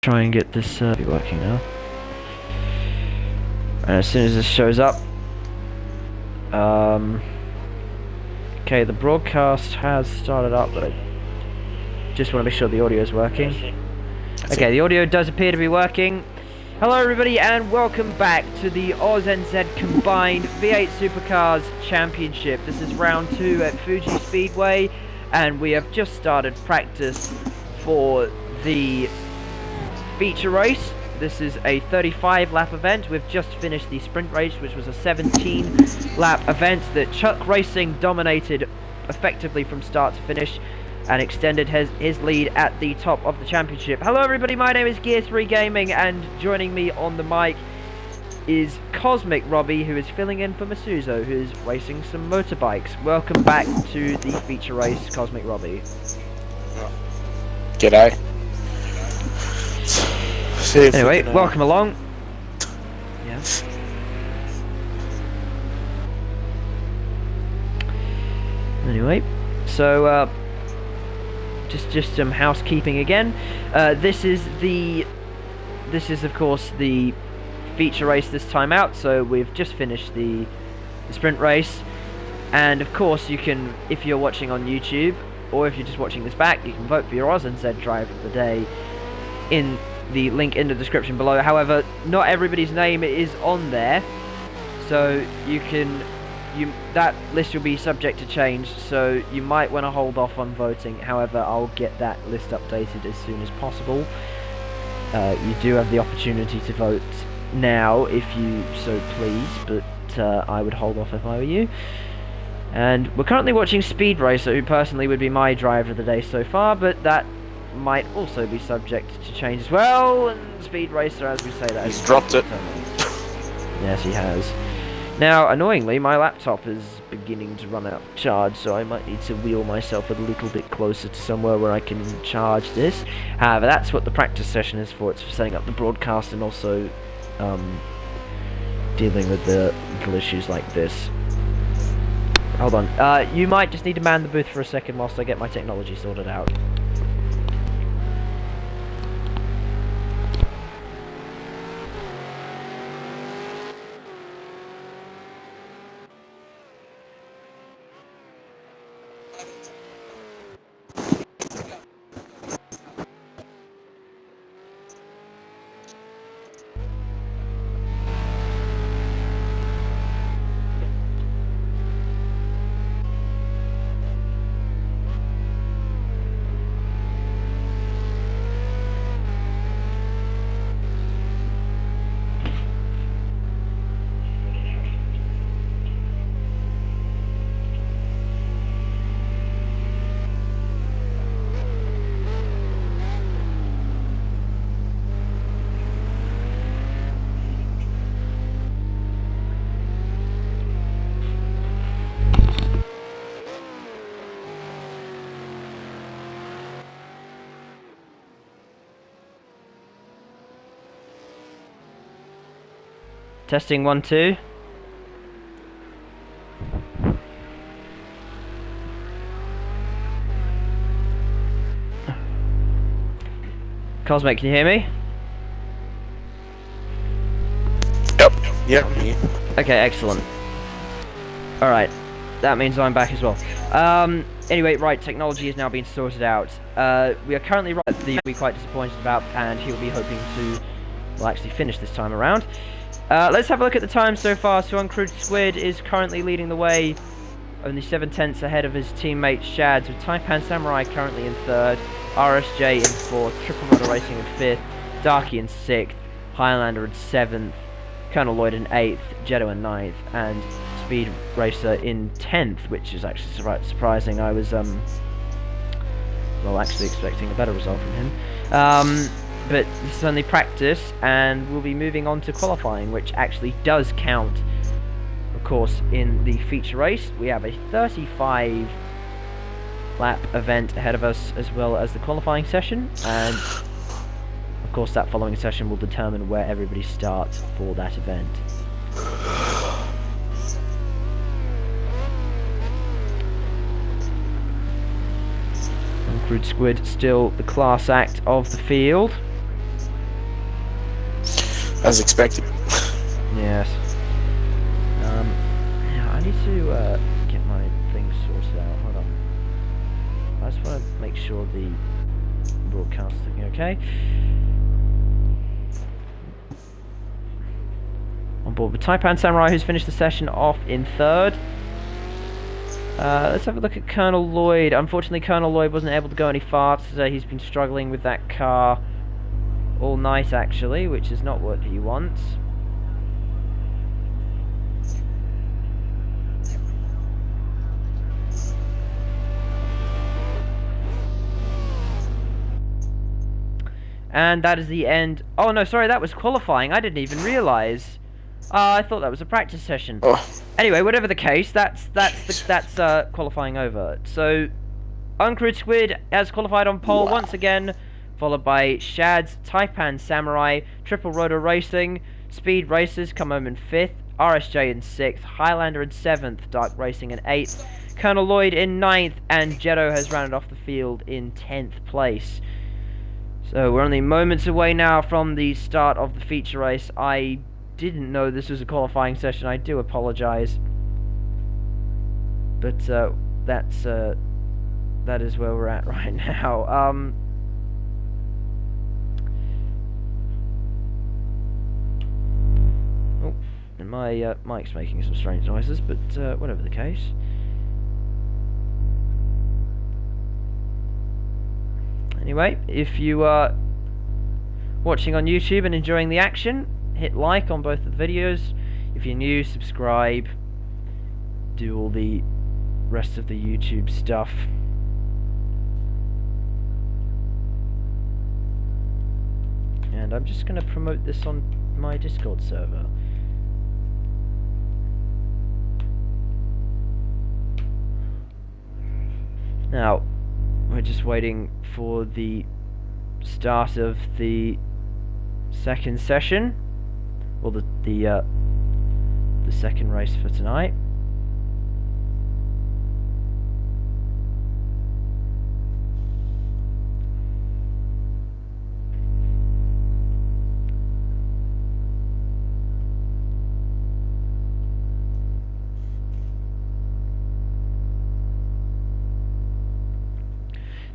Try and get this working now. And as soon as this shows up, okay, the broadcast has started up, but I just want to be sure the audio is working. Okay, the audio does appear to be working. Hello everybody and welcome back to the Aus-NZ Combined V8 Supercars Championship. This is round 2 at Fuji Speedway and we have just started practice for the feature race. This is a 35 lap event. We've just finished the sprint race, which was a 17 lap event that Chuck Racing dominated effectively from start to finish and extended his lead at the top of the championship. Hello everybody, my name is Gear 3 Gaming and joining me on the mic is Cosmic Robbie, who is filling in for Masuzo, who is racing some motorbikes. Welcome back to the feature race, Cosmic Robbie. G'day. Anyway, welcome along. Yeah. Anyway, so just some housekeeping again. This is of course the feature race this time out. So we've just finished the sprint race, and of course you can, if you're watching on YouTube or if you're just watching this back, you can vote for your Aus-NZ driver of the day in the link in the description below. However, not everybody's name is on there, so that list will be subject to change, so you might want to hold off on voting. However, I'll get that list updated as soon as possible. You do have the opportunity to vote now if you so please, but I would hold off if I were you. And we're currently watching Speed Racer, who personally would be my driver of the day so far, but that might also be subject to change as well. And Speed Racer, as we say that, he's dropped it. Yes, he has. Now, annoyingly, my laptop is beginning to run out of charge, so I might need to wheel myself a little bit closer to somewhere where I can charge this. However, that's what the practice session is for. It's for setting up the broadcast and also dealing with the little issues like this. Hold on. You might just need to man the booth for a second whilst I get my technology sorted out. Testing 1, 2. Cosmic, can you hear me? Yep. Okay, excellent. Alright, that means I'm back as well. Anyway, right, technology is now being sorted out. We are currently we're quite disappointed about, and he'll be hoping to, well, actually finish this time around. Let's have a look at the time so far. So Uncrewed Squid is currently leading the way, only 7/10 ahead of his teammate Shads, with Taipan Samurai currently in 3rd, RSJ in 4th, Triple Motor Racing in 5th, Darky in 6th, Highlander in 7th, Colonel Lloyd in 8th, Jetto in 9th, and Speed Racer in 10th, which is actually surprising. I was well, actually expecting a better result from him. But this is only practice, and we'll be moving on to qualifying, which actually does count, of course, in the feature race. We have a 35 lap event ahead of us, as well as the qualifying session, and of course that following session will determine where everybody starts for that event. Uncrewed Squid still the class act of the field. As expected. Yes. Yeah, I need to get my things sorted out. Hold on. I just want to make sure the broadcast is looking okay. On board with Taipan Samurai, who's finished the session off in 3rd. Let's have a look at Colonel Lloyd. Unfortunately, Colonel Lloyd wasn't able to go any faster. He's been struggling with that car all night, actually, which is not what he wants. And that is the end. Oh no, sorry, that was qualifying. I didn't even realise. I thought that was a practice session. Oh. Anyway, whatever the case, that's qualifying over. So, Uncrewed Squid has qualified on pole once again, followed by Shad's Taipan Samurai, Triple Rotor Racing, Speed Racers come home in 5th, RSJ in 6th, Highlander in 7th, Dark Racing in 8th, Colonel Lloyd in 9th, and Jetto has rounded off the field in 10th place. So we're only moments away now from the start of the feature race. I didn't know this was a qualifying session. I do apologise, but that is where we're at right now. Oh, and my mic's making some strange noises, but whatever the case. Anyway, if you are watching on YouTube and enjoying the action, hit like on both of the videos. If you're new, subscribe. Do all the rest of the YouTube stuff. And I'm just going to promote this on my Discord server. Now, we're just waiting for the start of the second session, or the second race for tonight.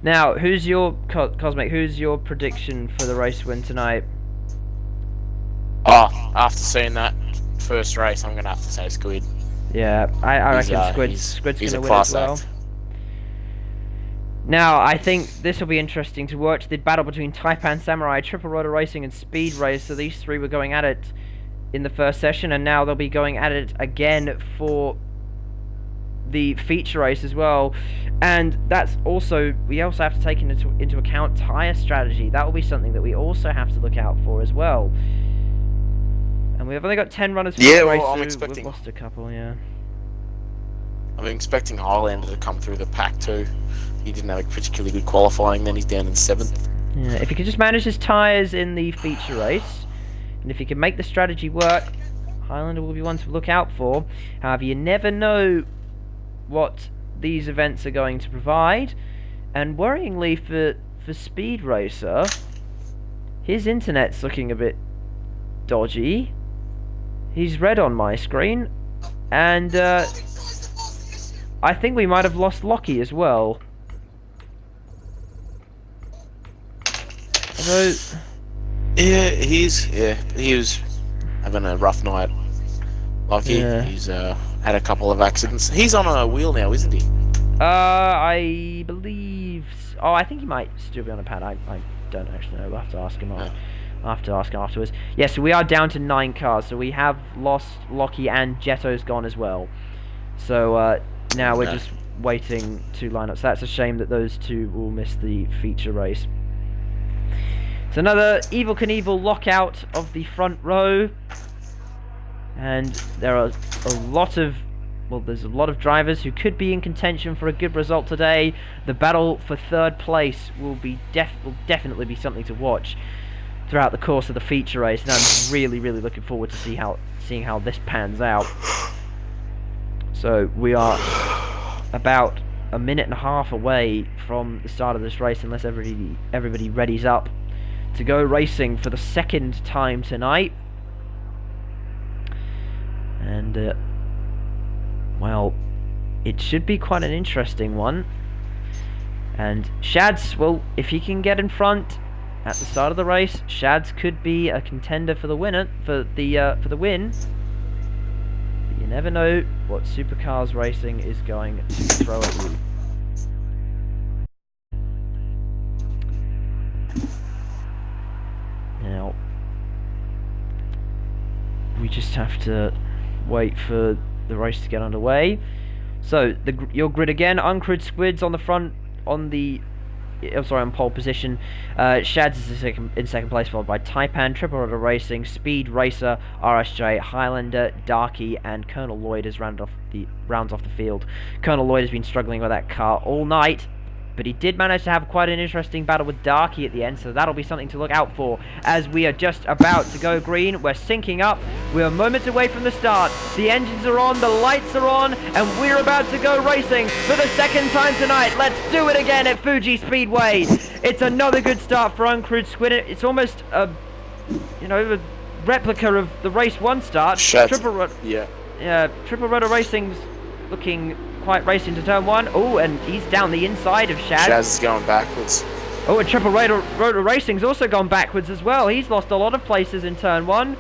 Now, who's your Cosmic? Who's your prediction for the race win tonight? Oh, after seeing that first race, I'm gonna have to say Squid. Yeah, I reckon Squid's gonna win as well. Now, I think this will be interesting to watch the battle between Taipan Samurai, Triple Rotor Racing, and Speed Race. So these three were going at it in the first session, and now they'll be going at it again for the feature race as well. And that's also, we also have to take into account tyre strategy. That will be something that we also have to look out for as well. And we've only got 10 runners for the race, I'm so expecting, we've lost a couple, yeah. I'm expecting Highlander to come through the pack too. He didn't have a particularly good qualifying, then he's down in 7th. Yeah, if he could just manage his tyres in the feature race, and if he can make the strategy work, Highlander will be one to look out for. However, you never know what these events are going to provide, and worryingly for Speed Racer, his internet's looking a bit dodgy. He's red on my screen, and I think we might have lost Lockie as well. Although, he was having a rough night. Lockie, yeah. He's had a couple of accidents. He's on a wheel now, isn't he? I believe. Oh, I think he might still be on a pad. I don't actually know. We'll have to ask him. I'll have to ask him afterwards. Yes, so we are down to 9 cars. So we have lost Lockie, and Jetto's gone as well. So now we're just waiting to line up. So that's a shame that those two will miss the feature race. It's another Evel Knievel lockout of the front row. And there are a lot of, well, there's a lot of drivers who could be in contention for a good result today. The battle for 3rd place will definitely be something to watch throughout the course of the feature race, and I'm really looking forward to seeing how this pans out. So we are about a minute and a half away from the start of this race, unless everybody readies up to go racing for the second time tonight. And, well, it should be quite an interesting one. And Shads, well, if he can get in front at the start of the race, Shads could be a contender for the winner, for the win. But you never know what Supercars racing is going to throw at you. Now, we just have to wait for the race to get underway. So, your grid again, Uncrewed Squids on the front, on pole position. Shads is in second place, followed by Taipan, Triple Rudder Racing, Speed Racer, RSJ, Highlander, Darky, and Colonel Lloyd has rounds off the field. Colonel Lloyd has been struggling with that car all night, but he did manage to have quite an interesting battle with Darky at the end, so that'll be something to look out for. As we are just about to go green, we're syncing up, we're moments away from the start, the engines are on, the lights are on, and we're about to go racing for the second time tonight. Let's do it again at Fuji Speedway. It's another good start for Uncrewed Squid. It's almost a replica of the race 1 start. Triple Rudder Racing's looking quite racing to turn 1. Oh, and he's down the inside of Shaz. Shaz is going backwards. Oh, and Triple Rotor Racing's also gone backwards as well. He's lost a lot of places in turn 1.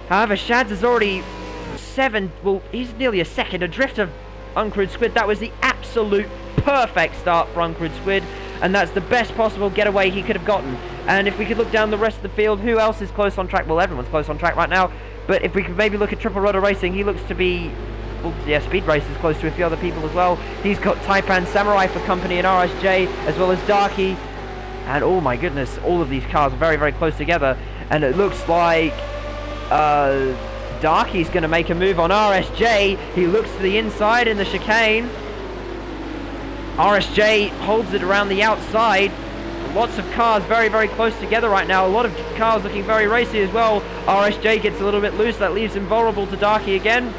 However, Shaz is already he's nearly a second adrift of Uncrewed Squid. That was the absolute perfect start for Uncrewed Squid, and that's the best possible getaway he could have gotten. And if we could look down the rest of the field, who else is close on track? Well, everyone's close on track right now, but if we could maybe look at Triple Rotor Racing, he looks to be... Speed Race is close to a few other people as well. He's got Taipan Samurai for company and RSJ, as well as Darky. And oh my goodness, all of these cars are very, very close together. And it looks like Darky's going to make a move on RSJ. He looks to the inside in the chicane. RSJ holds it around the outside. Lots of cars very, very close together right now. A lot of cars looking very racy as well. RSJ gets a little bit loose. That leaves him vulnerable to Darky again.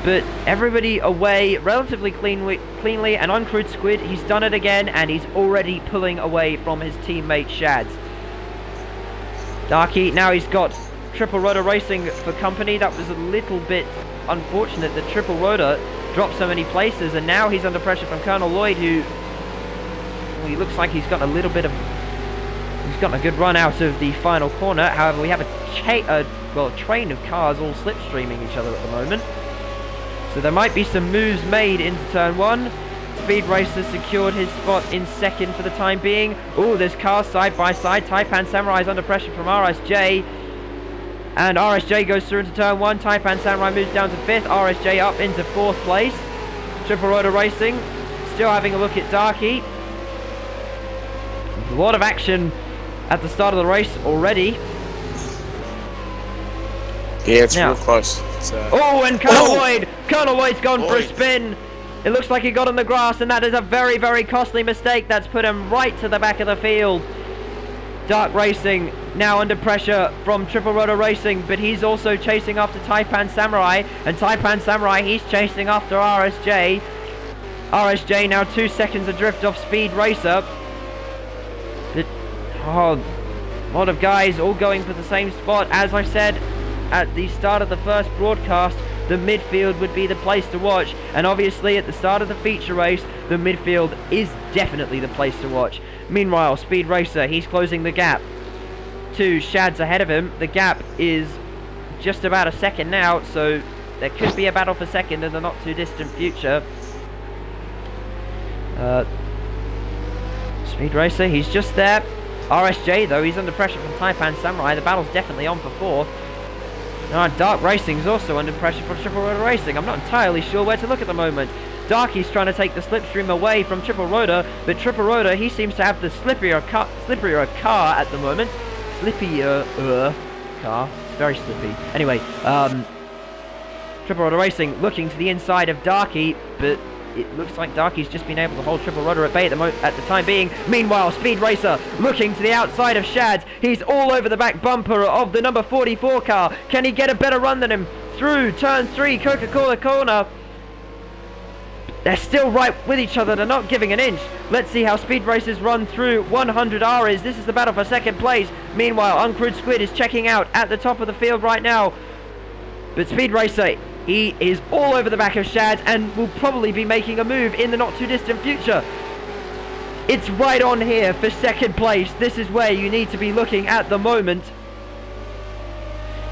But everybody away relatively cleanly, and Uncrewed Squid, he's done it again, and he's already pulling away from his teammate Shads. Darky, now he's got Triple Rotor Racing for company. That was a little bit unfortunate that Triple Rotor dropped so many places, and now he's under pressure from Colonel Lloyd, who, well, he looks like he's gotten a good run out of the final corner. However, we have a train of cars all slipstreaming each other at the moment. So there might be some moves made into turn 1. Speed Racer secured his spot in second for the time being. Oh, there's cars side by side. Taipan Samurai is under pressure from RSJ. And RSJ goes through into turn 1. Taipan Samurai moves down to 5th. RSJ up into 4th place. Triple Rotor Racing still having a look at Darky. A lot of action at the start of the race already. Yeah, it's real close. Oh, and Colonel Lloyd's gone for a spin. It looks like he got on the grass, and that is a very, very costly mistake. That's put him right to the back of the field. Dark Racing now under pressure from Triple Rotor Racing, but he's also chasing after Taipan Samurai, and Taipan Samurai, he's chasing after RSJ. RSJ now 2 seconds adrift off Speed Racer. But, a lot of guys all going for the same spot. As I said at the start of the first broadcast, the midfield would be the place to watch, and obviously at the start of the feature race, the midfield is definitely the place to watch. Meanwhile, Speed Racer, he's closing the gap to Shads ahead of him. The gap is just about a second now, so there could be a battle for second in the not too distant future. Speed Racer, he's just there. RSJ though, he's under pressure from Taipan Samurai. The battle's definitely on for 4th. Dark Racing's also under pressure from Triple Rotor Racing. I'm not entirely sure where to look at the moment. Darky's trying to take the slipstream away from Triple Rotor, but Triple Rotor, he seems to have the slipperier car at the moment. Slippier car. It's very slippy. Anyway, Triple Rotor Racing looking to the inside of Darky, but it looks like Darky's just been able to hold Triple Rotor at bay at the time being. Meanwhile, Speed Racer looking to the outside of Shads. He's all over the back bumper of the number 44 car. Can he get a better run than him through turn 3, Coca-Cola corner? They're still right with each other. They're not giving an inch. Let's see how Speed Racers run through 100 Rs. This is the battle for second place. Meanwhile, Uncrewed Squid is checking out at the top of the field right now. But Speed Racer, he is all over the back of Shads and will probably be making a move in the not too distant future. It's right on here for second place. This is where you need to be looking at the moment.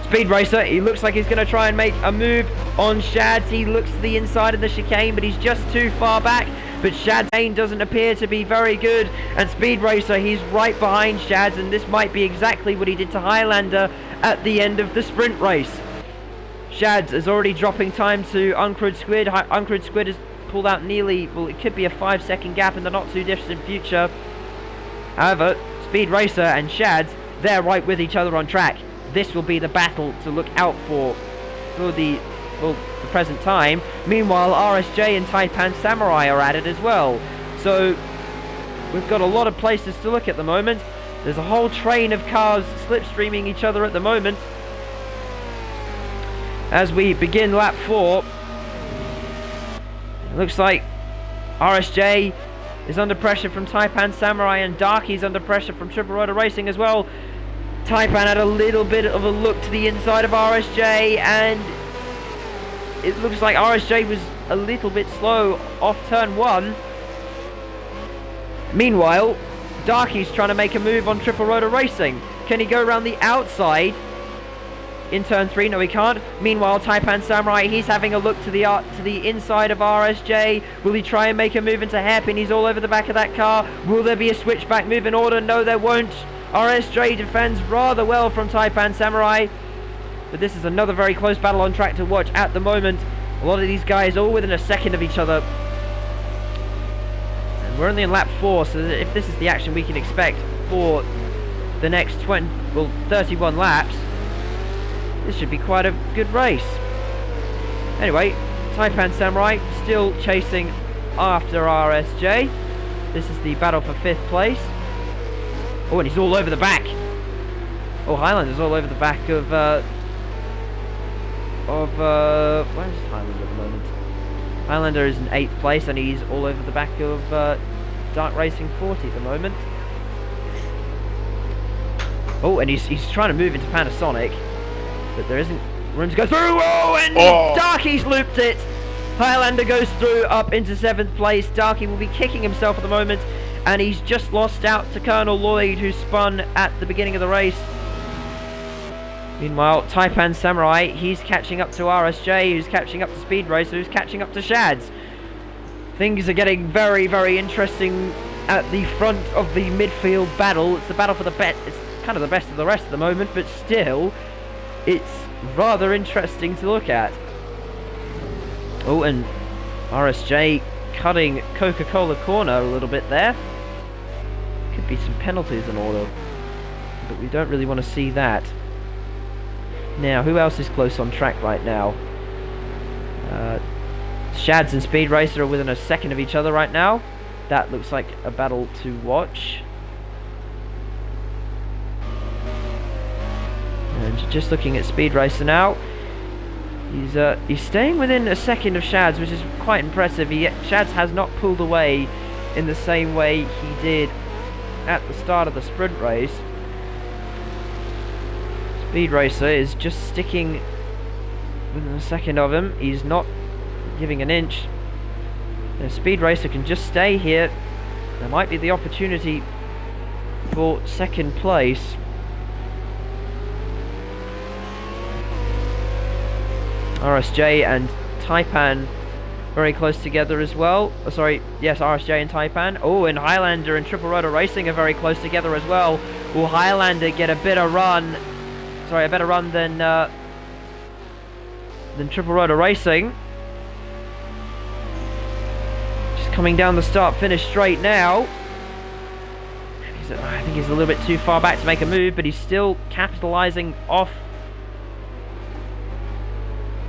Speed Racer, he looks like he's going to try and make a move on Shads. He looks to the inside of the chicane, but he's just too far back. But Shads' aim doesn't appear to be very good. And Speed Racer, he's right behind Shads, and this might be exactly what he did to Highlander at the end of the sprint race. Shads is already dropping time to Uncrewed Squid. Uncrewed Squid has pulled out nearly, well, it could be a 5-second gap in the not too distant future. However, Speed Racer and Shads, they're right with each other on track. This will be the battle to look out for the present time. Meanwhile, RSJ and Taipan Samurai are at it as well. So we've got a lot of places to look at the moment. There's a whole train of cars slipstreaming each other at the moment. As we begin lap 4, it looks like RSJ is under pressure from Taipan Samurai, and Darky's under pressure from Triple Rotor Racing as well. Taipan had a little bit of a look to the inside of RSJ, and it looks like RSJ was a little bit slow off turn 1. Meanwhile, Darky's trying to make a move on Triple Rotor Racing. Can he go around the outside in turn 3? No, he can't. Meanwhile, Taipan Samurai, he's having a look to the inside of RSJ. Will he try and make a move into hairpin? He's all over the back of that car. Will there be a switchback move in order? No, there won't. RSJ defends rather well from Taipan Samurai. But this is another very close battle on track to watch at the moment. A lot of these guys all within a second of each other. And we're only in lap 4, so if this is the action we can expect for the next 31 laps, this should be quite a good race. Anyway, Taipan Samurai still chasing after RSJ. This is the battle for 5th place. Oh, and he's all over the back. Oh, Highlander's all over the back of where's Highlander at the moment? Highlander is in 8th place, and he's all over the back of Dark Racing 40 at the moment. Oh, and he's trying to move into Panasonic, but there isn't room to go through. Oh, and Darky's looped it. Highlander goes through up into 7th place. Darky will be kicking himself at the moment, and he's just lost out to Colonel Lloyd, who spun at the beginning of the race. Meanwhile, Taipan Samurai, he's catching up to RSJ, who's catching up to Speed Racer, who's catching up to Shads. Things are getting very, very interesting at the front of the midfield battle. It's the battle for the bet. It's kind of the best of the rest at the moment, but still, it's rather interesting to look at. Oh, and RSJ cutting Coca-Cola corner a little bit there. Could be some penalties in order, but we don't really want to see that. Now, who else is close on track right now? Shads and Speed Racer are within a second of each other right now. That looks like a battle to watch. And just looking at Speed Racer now, he's staying within a second of Shads, which is quite impressive. Shads has not pulled away in the same way he did at the start of the sprint race. Speed Racer is just sticking within a second of him. He's not giving an inch. Now, Speed Racer can just stay here. There might be the opportunity for 2nd place. RSJ and Taipan very close together as well. Oh, sorry, yes, RSJ and Taipan. Oh, and Highlander and Triple Rotor Racing are very close together as well. Will Highlander get a better run? Sorry, a better run than Triple Rotor Racing. Just coming down the start-finish straight now. I think he's a little bit too far back to make a move, but he's still capitalising off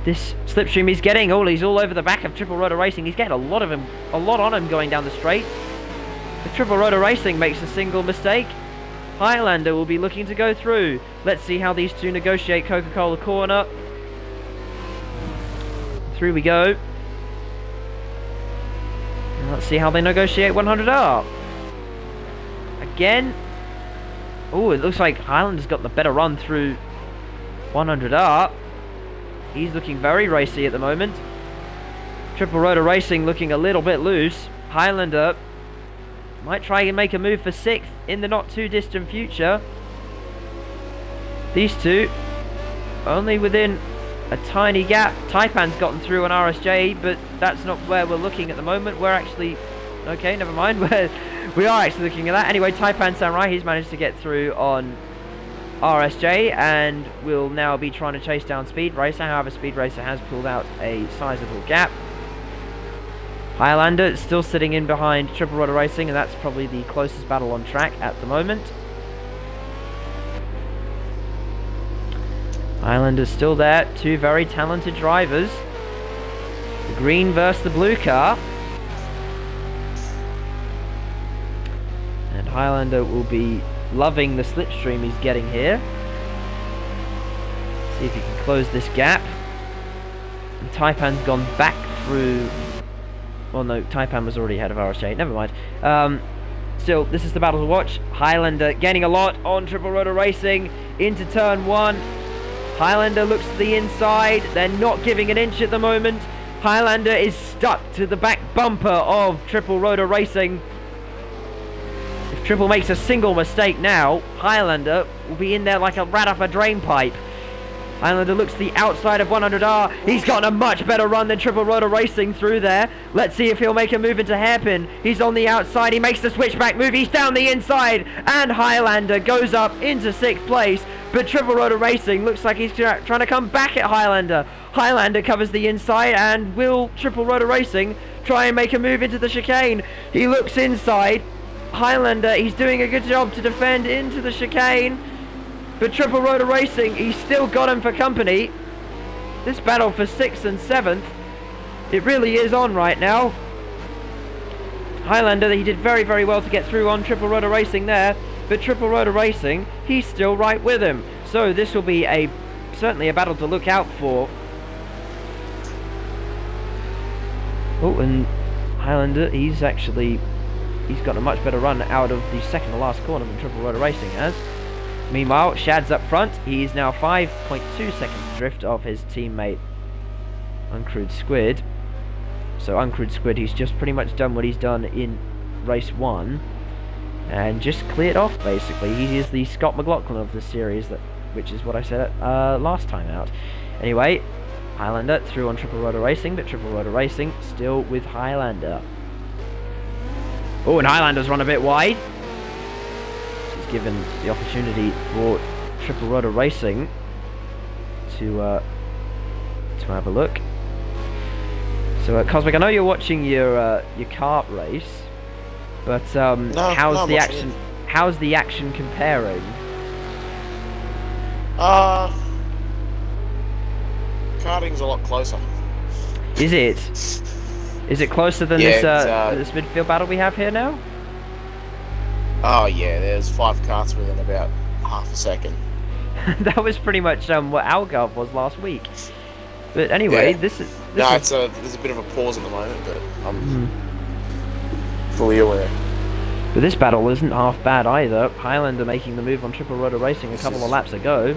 this slipstream he's getting. Oh, he's all over the back of Triple Rotor Racing. He's getting a lot on him going down the straight. If Triple Rotor Racing makes a single mistake, Highlander will be looking to go through. Let's see how these two negotiate Coca-Cola corner. Through we go. And let's see how they negotiate 100R. Again. Oh, it looks like Highlander's got the better run through 100R. He's looking very racy at the moment. Triple Rotor Racing looking a little bit loose. Highlander might try and make a move for 6th in the not too distant future. These two only within a tiny gap. Taipan's gotten through on RSJ, but that's not where we're looking at the moment. We're actually... Okay, never mind. We are actually looking at that. Anyway, Taipan Samurai, he's managed to get through on RSJ, and will now be trying to chase down Speed Racer. However, Speed Racer has pulled out a sizable gap. Highlander is still sitting in behind Triple Rotor Racing, and that's probably the closest battle on track at the moment. Highlander's still there. Two very talented drivers. The green versus the blue car. And Highlander will be loving the slipstream he's getting here. See if he can close this gap. And Taipan's gone back through... Well, no, Taipan was already ahead of RSJ. Never mind. Still, this is the battle to watch. Highlander gaining a lot on Triple Rotor Racing into turn 1. Highlander looks to the inside. They're not giving an inch at the moment. Highlander is stuck to the back bumper of Triple Rotor Racing. If Triple makes a single mistake now, Highlander will be in there like a rat up a drain pipe. Highlander looks to the outside of 100R. He's got a much better run than Triple Rotor Racing through there. Let's see if he'll make a move into hairpin. He's on the outside. He makes the switchback move. He's down the inside. And Highlander goes up into 6th place. But Triple Rotor Racing looks like he's trying to come back at Highlander. Highlander covers the inside. And will Triple Rotor Racing try and make a move into the chicane? He looks inside. Highlander, he's doing a good job to defend into the chicane. But Triple Rotor Racing, he's still got him for company. This battle for 6th and 7th, it really is on right now. Highlander, he did very, very well to get through on Triple Rotor Racing there. But Triple Rotor Racing, he's still right with him. So this will be certainly a battle to look out for. Oh, and Highlander, he's got a much better run out of the second to last corner than Triple Rotor Racing has. Meanwhile, Shad's up front. He's now 5.2 seconds drift of his teammate Uncrewed Squid. So Uncrewed Squid, he's just pretty much done what he's done in race 1 and just cleared off basically. He is the Scott McLaughlin of the series, which is what I said last time out. Anyway, Highlander through on Triple Rotor Racing, but Triple Rotor Racing still with Highlander. Oh, and Highlander's run a bit wide. He's given the opportunity for Triple Rotor Racing to have a look. So, Cosmic, I know you're watching your kart race, but how's the action comparing? Karting's a lot closer. Is it? Is it closer than this midfield battle we have here now? Oh yeah, there's 5 karts within about half a second. That was pretty much what Algarve was last week. But anyway, yeah. this is there's a bit of a pause at the moment, but I'm fully aware. But this battle isn't half bad either. Highlander making the move on Triple Rotor Racing a couple of laps ago.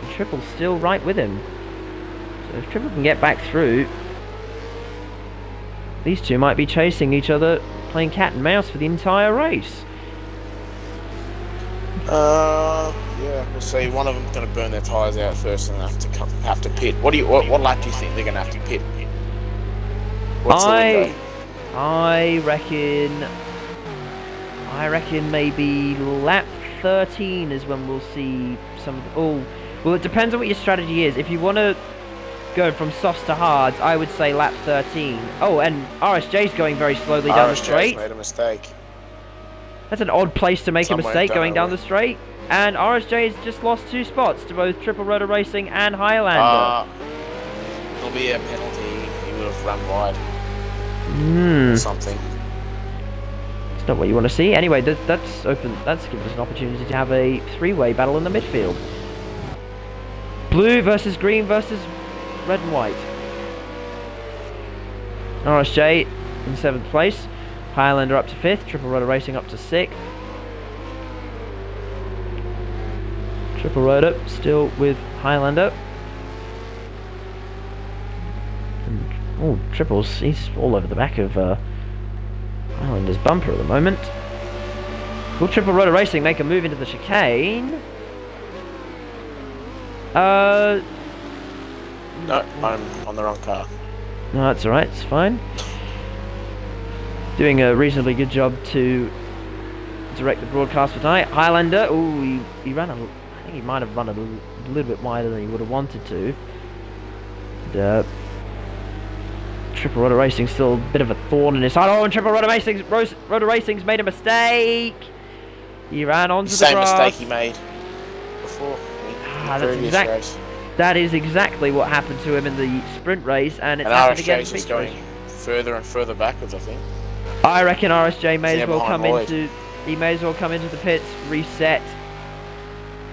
And Triple's still right with him. So if Triple can get back through, these two might be chasing each other, playing cat and mouse for the entire race. Yeah, we'll see. One of them's going to burn their tyres out first and have to pit. What lap do you think they're going to have to pit? What's the window? I reckon maybe lap 13 is when we'll see some of the... well, it depends on what your strategy is. If you want to go from softs to hards, I would say lap 13. Oh, and RSJ's going very slowly down the straight. Made a mistake. That's an odd place to make a mistake going down the the straight. And RSJ has just lost 2 spots to both Triple Rotor Racing and Highlander. There'll be a penalty. He would have run wide. Or something. It's not what you want to see. Anyway, that's given us an opportunity to have a 3-way battle in the midfield. Blue versus green versus red and white. RSJ in 7th place. Highlander up to 5th. Triple Rotor Racing up to 6th. Triple Rotor still with Highlander. Oh, triples. He's all over the back of Islander's bumper at the moment. Will Triple Rotor Racing make a move into the chicane? No, I'm on the wrong car. No, that's alright, it's fine. Doing a reasonably good job to direct the broadcast for tonight. Highlander, ooh, he ran I think he might have run a little bit wider than he would have wanted to. And, Triple Rotor Racing still a bit of a thorn in his side. Oh, and Triple Rotor Racing's made a mistake. He ran onto the grass. Same mistake he made before. That is exactly what happened to him in the sprint race, and it's happened again in the RSJ's feature going race. further and further backwards, I think. I reckon RSJ may Yeah, as well behind come Lloyd. he may as well come into the pits, reset,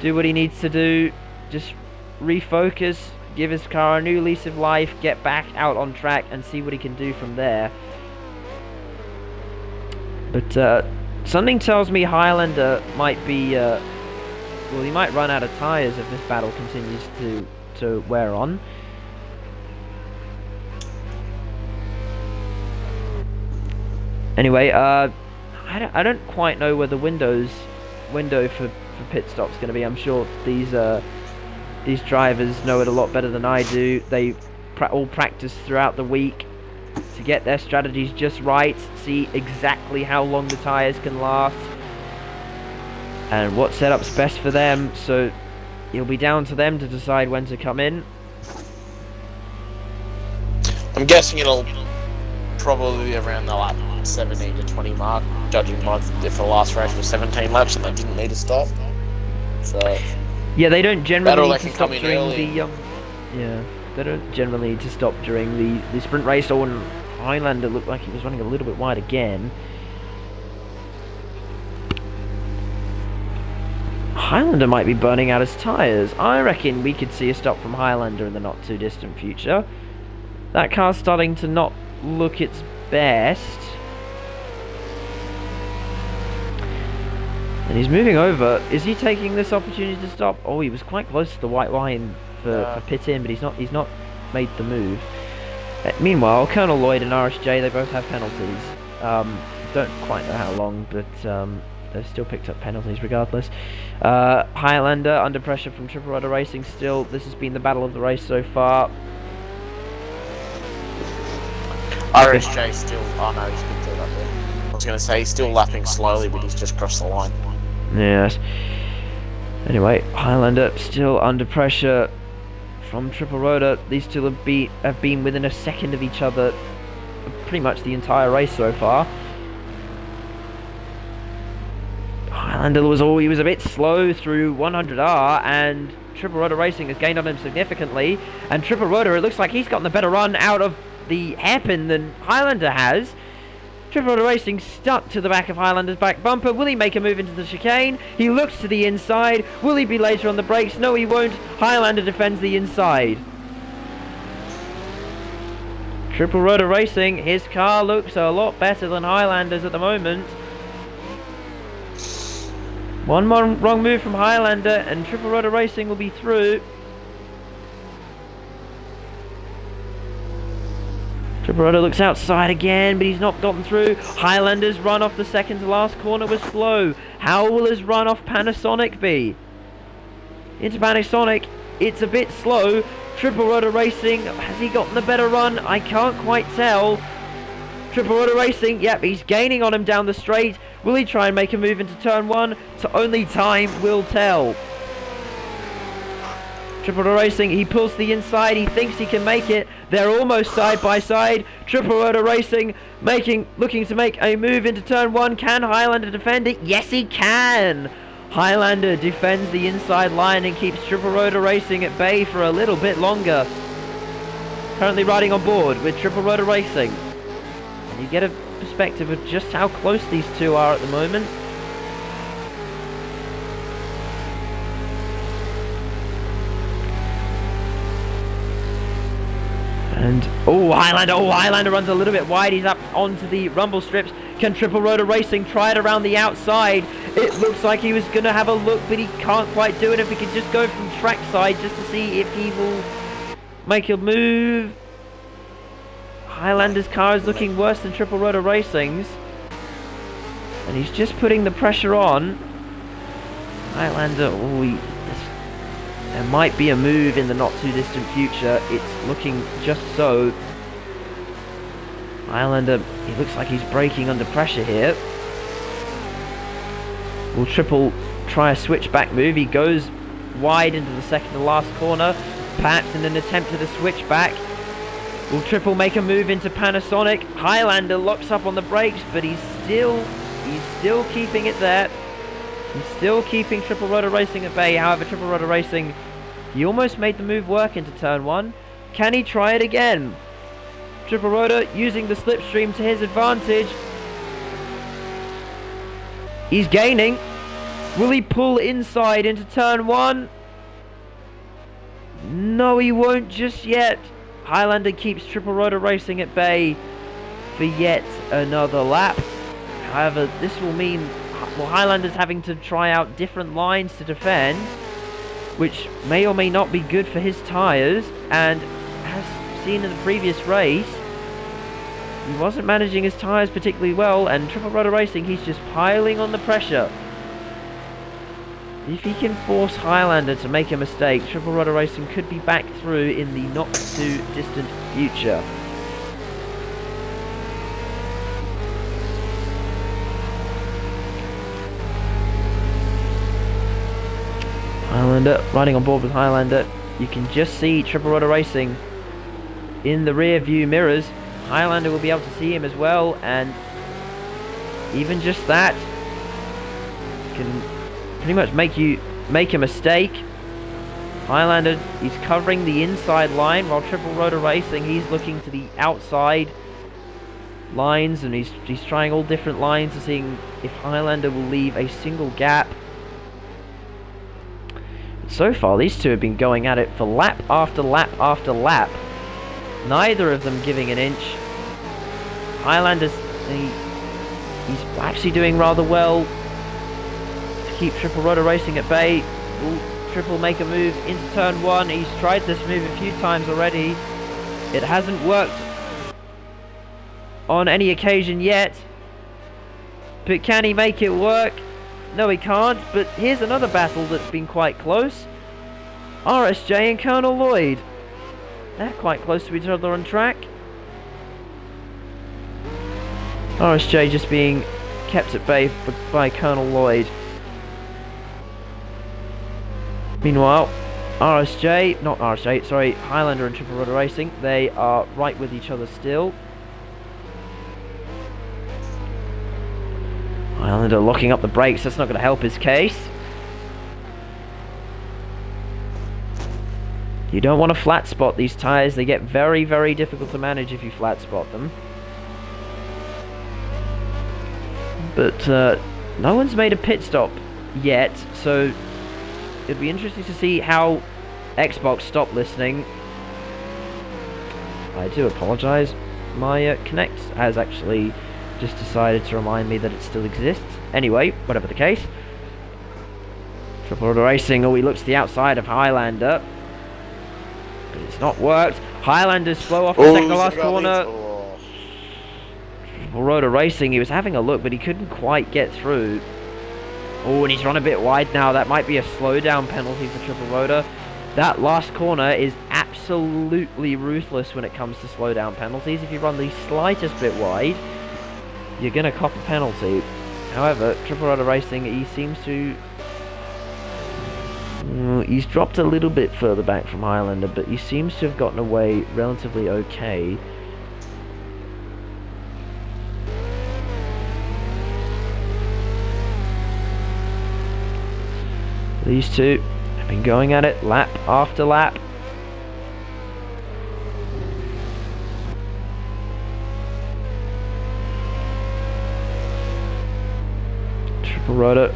do what he needs to do, just refocus, give his car a new lease of life, get back out on track and see what he can do from there. But something tells me Highlander might be well, he might run out of tyres if this battle continues to wear on. Anyway, I don't quite know where the window for pit stop's going to be. I'm sure these drivers know it a lot better than I do. They all practice throughout the week to get their strategies just right, see exactly how long the tyres can last, and what setup's best for them. So it'll be down to them to decide when to come in. I'm guessing it'll probably be around the lap 17 to 20 mark, judging by if the last race was 17 laps and they didn't need to stop. So yeah, they don't generally need to can stop come in during early. yeah, they don't generally need to stop during the sprint race. Or when Highlander looked like he was running a little bit wide again. Highlander might be burning out his tyres. I reckon we could see a stop from Highlander in the not too distant future. That car's starting to not look its best. And he's moving over. Is he taking this opportunity to stop? Oh, he was quite close to the white line for pit in, but he's not made the move. Meanwhile, Colonel Lloyd and RSJ, they both have penalties. Don't quite know how long, but they've still picked up penalties regardless. Highlander under pressure from Triple Rotor Racing still. This has been the battle of the race so far. RSJ still, oh no, he's picked it up there. I was going to say he's still lapping slowly, but he's just crossed the line. Yes. Anyway, Highlander still under pressure from Triple Rotor. These two have been within a second of each other pretty much the entire race so far. Highlander was a bit slow through 100R, and Triple Rotor Racing has gained on him significantly. And Triple Rotor, it looks like he's gotten a better run out of the hairpin than Highlander has. Triple Rotor Racing stuck to the back of Highlander's back bumper. Will he make a move into the chicane? He looks to the inside. Will he be later on the brakes? No, he won't. Highlander defends the inside. Triple Rotor Racing, his car looks a lot better than Highlander's at the moment. One more wrong move from Highlander and Triple Rotor Racing will be through. Triple Rotor looks outside again, but he's not gotten through. Highlander's run off the second to last corner was slow. How will his run off Panasonic be? Into Panasonic, it's a bit slow. Triple Rotor Racing, has he gotten the better run? I can't quite tell. Triple Rotor Racing, yep, he's gaining on him down the straight. Will he try and make a move into turn one? So only time will tell. Triple Rotor Racing, he pulls to the inside, he thinks he can make it. They're almost side by side. Triple Rotor Racing looking to make a move into turn one. Can Highlander defend it? Yes, he can. Highlander defends the inside line and keeps Triple Rotor Racing at bay for a little bit longer. Currently riding on board with Triple Rotor Racing. And you get a perspective of just how close these two are at the moment. And Highlander runs a little bit wide. He's up onto the rumble strips. Can Triple Rotor Racing try it around the outside? It looks like he was going to have a look, but he can't quite do it. If he could just go from trackside just to see if he will make a move. Highlander's car is looking worse than Triple Rotor Racing's. And he's just putting the pressure on. Highlander, there might be a move in the not too distant future. It's looking just so. Highlander, he looks like he's braking under pressure here. Will Triple try a switchback move? He goes wide into the second to last corner, perhaps in an attempt at a switchback. Will Triple make a move into Panasonic? Highlander locks up on the brakes, but he's still keeping it there. He's still keeping Triple Rotor Racing at bay. However, Triple Rotor Racing, he almost made the move work into turn 1. Can he try it again? Triple Rotor using the slipstream to his advantage. He's gaining. Will he pull inside into turn 1? No, he won't just yet. Highlander keeps Triple Rotor Racing at bay for yet another lap. However, this will mean Highlander's having to try out different lines to defend, which may or may not be good for his tyres. And as seen in the previous race, he wasn't managing his tyres particularly well, and Triple Rotor Racing, he's just piling on the pressure. If he can force Highlander to make a mistake, Triple Rotor Racing could be back through in the not too distant future. Highlander, riding on board with Highlander. You can just see Triple Rotor Racing in the rear view mirrors. Highlander will be able to see him as well, and even just that can pretty much make a mistake. Highlander, he's covering the inside line, while Triple Rotor Racing, he's looking to the outside lines, and he's trying all different lines to seeing if Highlander will leave a single gap. So far, these two have been going at it for lap after lap after lap. Neither of them giving an inch. Highlander's, he's actually doing rather well to keep Triple Rotor Racing at bay. Will Triple make a move into turn 1? He's tried this move a few times already. It hasn't worked on any occasion yet. But can he make it work? No, he can't, but here's another battle that's been quite close. RSJ and Colonel Lloyd. They're quite close to each other on track. RSJ just being kept at bay by Colonel Lloyd. Meanwhile, Highlander and Triple Rotor Racing, they are right with each other still. Highlander locking up the brakes, that's not going to help his case. You don't want to flat spot these tyres, they get very, very difficult to manage if you flat spot them. But no one's made a pit stop yet, so it'd be interesting to see how Xbox stop listening. I do apologise, my Connect has actually just decided to remind me that it still exists. Anyway, whatever the case. Triple Rotor Racing, he looks to the outside of Highlander. But it's not worked. Highlander's slow off the second to last corner. Triple Rotor Racing, he was having a look, but he couldn't quite get through. Oh, and he's run a bit wide now. That might be a slowdown penalty for Triple Rotor. That last corner is absolutely ruthless when it comes to slowdown penalties. If you run the slightest bit wide, you're going to cop a penalty. However, Triple Rotor Racing, he seems to... he's dropped a little bit further back from Highlander, but he seems to have gotten away relatively okay. These two have been going at it lap after lap. Triple Rotor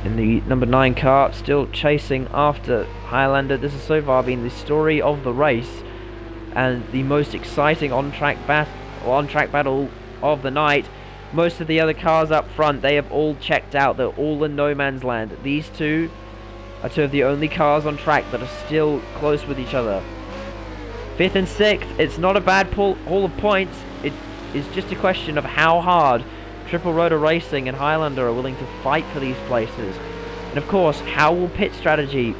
in the number 9 car, still chasing after Highlander. This has so far been the story of the race and the most exciting on-track battle of the night. Most of the other cars up front, they have all checked out. They're all in no man's land. These two are two of the only cars on track that are still close with each other. 5th and 6th. It's not a bad haul of points. It is just a question of how hard Triple Rotor Racing and Highlander are willing to fight for these places. And of course, how will pit strategy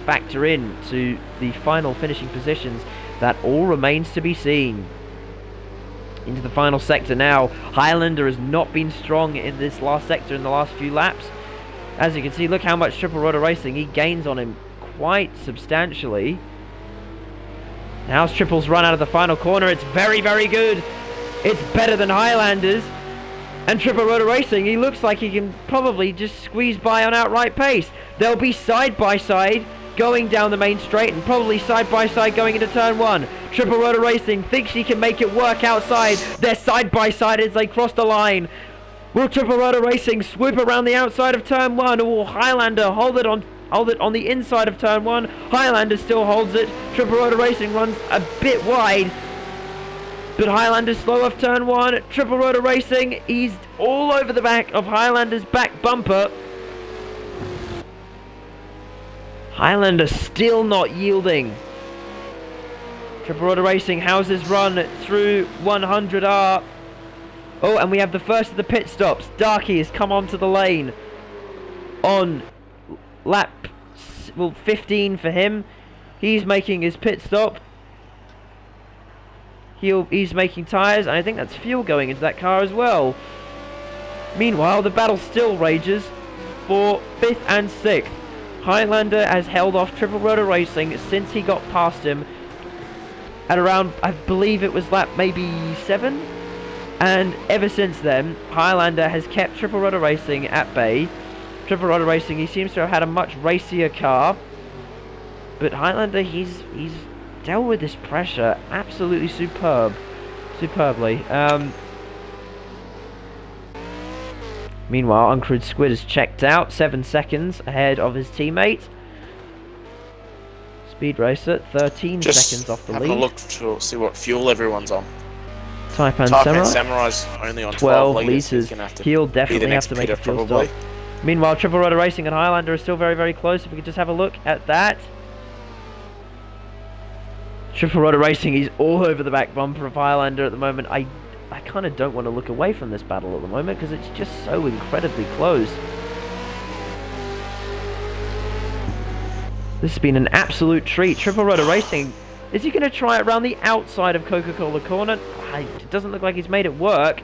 factor in to the final finishing positions? That all remains to be seen. Into the final sector now. Highlander has not been strong in this last sector in the last few laps. As you can see, look how much Triple Rotor Racing, he gains on him quite substantially. Now's Triple's run out of the final corner. It's very, very good. It's better than Highlander's. And Triple Rotor Racing, he looks like he can probably just squeeze by on outright pace. They'll be side by side going down the main straight and probably side by side going into turn 1. Triple Rotor Racing thinks he can make it work outside. They're side by side as they cross the line. Will Triple Rotor Racing swoop around the outside of turn 1, or will Highlander hold it on the inside of turn 1? Highlander still holds it. Triple Rotor Racing runs a bit wide, but Highlander's slow off turn 1. Triple Rotor Racing, he's all over the back of Highlander's back bumper. Highlander still not yielding. Triple Rotor Racing, how's his run through 100R? Oh, and we have the first of the pit stops. Darky has come onto the lane on lap 15 for him. He's making his pit stop. He's making tyres, and I think that's fuel going into that car as well. Meanwhile, the battle still rages for 5th and 6th. Highlander has held off Triple Rotor Racing since he got past him at around, I believe it was lap maybe 7. And ever since then, Highlander has kept Triple Rotor Racing at bay. Triple Rotor Racing, he seems to have had a much racier car. But Highlander, he's dealt with this pressure absolutely superbly. Meanwhile, Uncrewed Squid is checked out, 7 seconds ahead of his teammate. Speed Racer, 13 seconds off the lead. Have a look to see what fuel everyone's on. Taipan Samurai's only on 12 litres. He'll definitely have to make a fuel stop. Meanwhile, Triple Rotor Racing and Highlander are still very, very close. If we could just have a look at that. Triple Rotor Racing, he's all over the back bumper of Highlander at the moment. I kind of don't want to look away from this battle at the moment because it's just so incredibly close. This has been an absolute treat. Triple Rotor Racing, is he going to try it around the outside of Coca-Cola Corner? It doesn't look like he's made it work.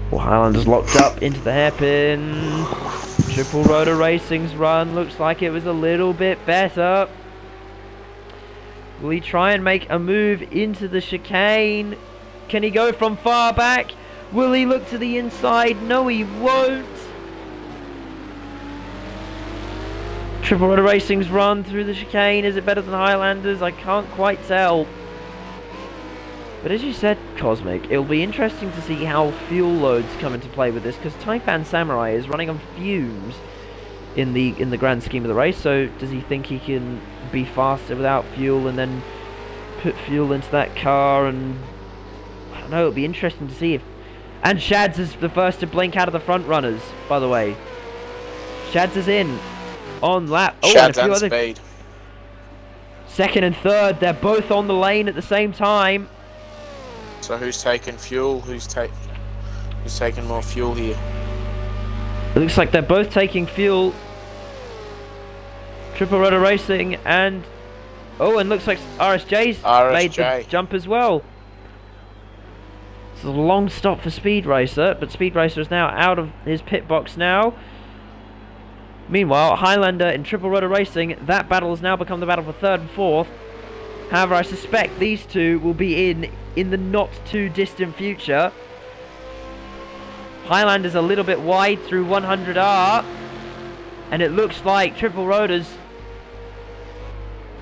Well, Highlander's locked up into the hairpin. Triple Rotor Racing's run looks like it was a little bit better. Will he try and make a move into the chicane? Can he go from far back? Will he look to the inside? No, he won't. Triple Rotor Racing's run through the chicane, is it better than Highlander's? I can't quite tell. But as you said, Cosmic, it'll be interesting to see how fuel loads come into play with this, because Taipan Samurai is running on fumes in the grand scheme of the race. So does he think he can be faster without fuel and then put fuel into that car? And I don't know, it'll be interesting to see if... And Shads is the first to blink out of the front runners, by the way. Shads is in on lap. Oh, Shads and a few and other... Speed. Second and third, they're both on the lane at the same time. So who's taking fuel? Who's taking more fuel here? It looks like they're both taking fuel. Triple Rotor Racing and... Oh, and looks like RSJ's made the jump as well. It's a long stop for Speed Racer, but Speed Racer is now out of his pit box now. Meanwhile, Highlander and Triple Rotor Racing, that battle has now become the battle for 3rd and 4th. However, I suspect these two will be in the not too distant future. Highlander's a little bit wide through 100R, and it looks like Triple Rotor's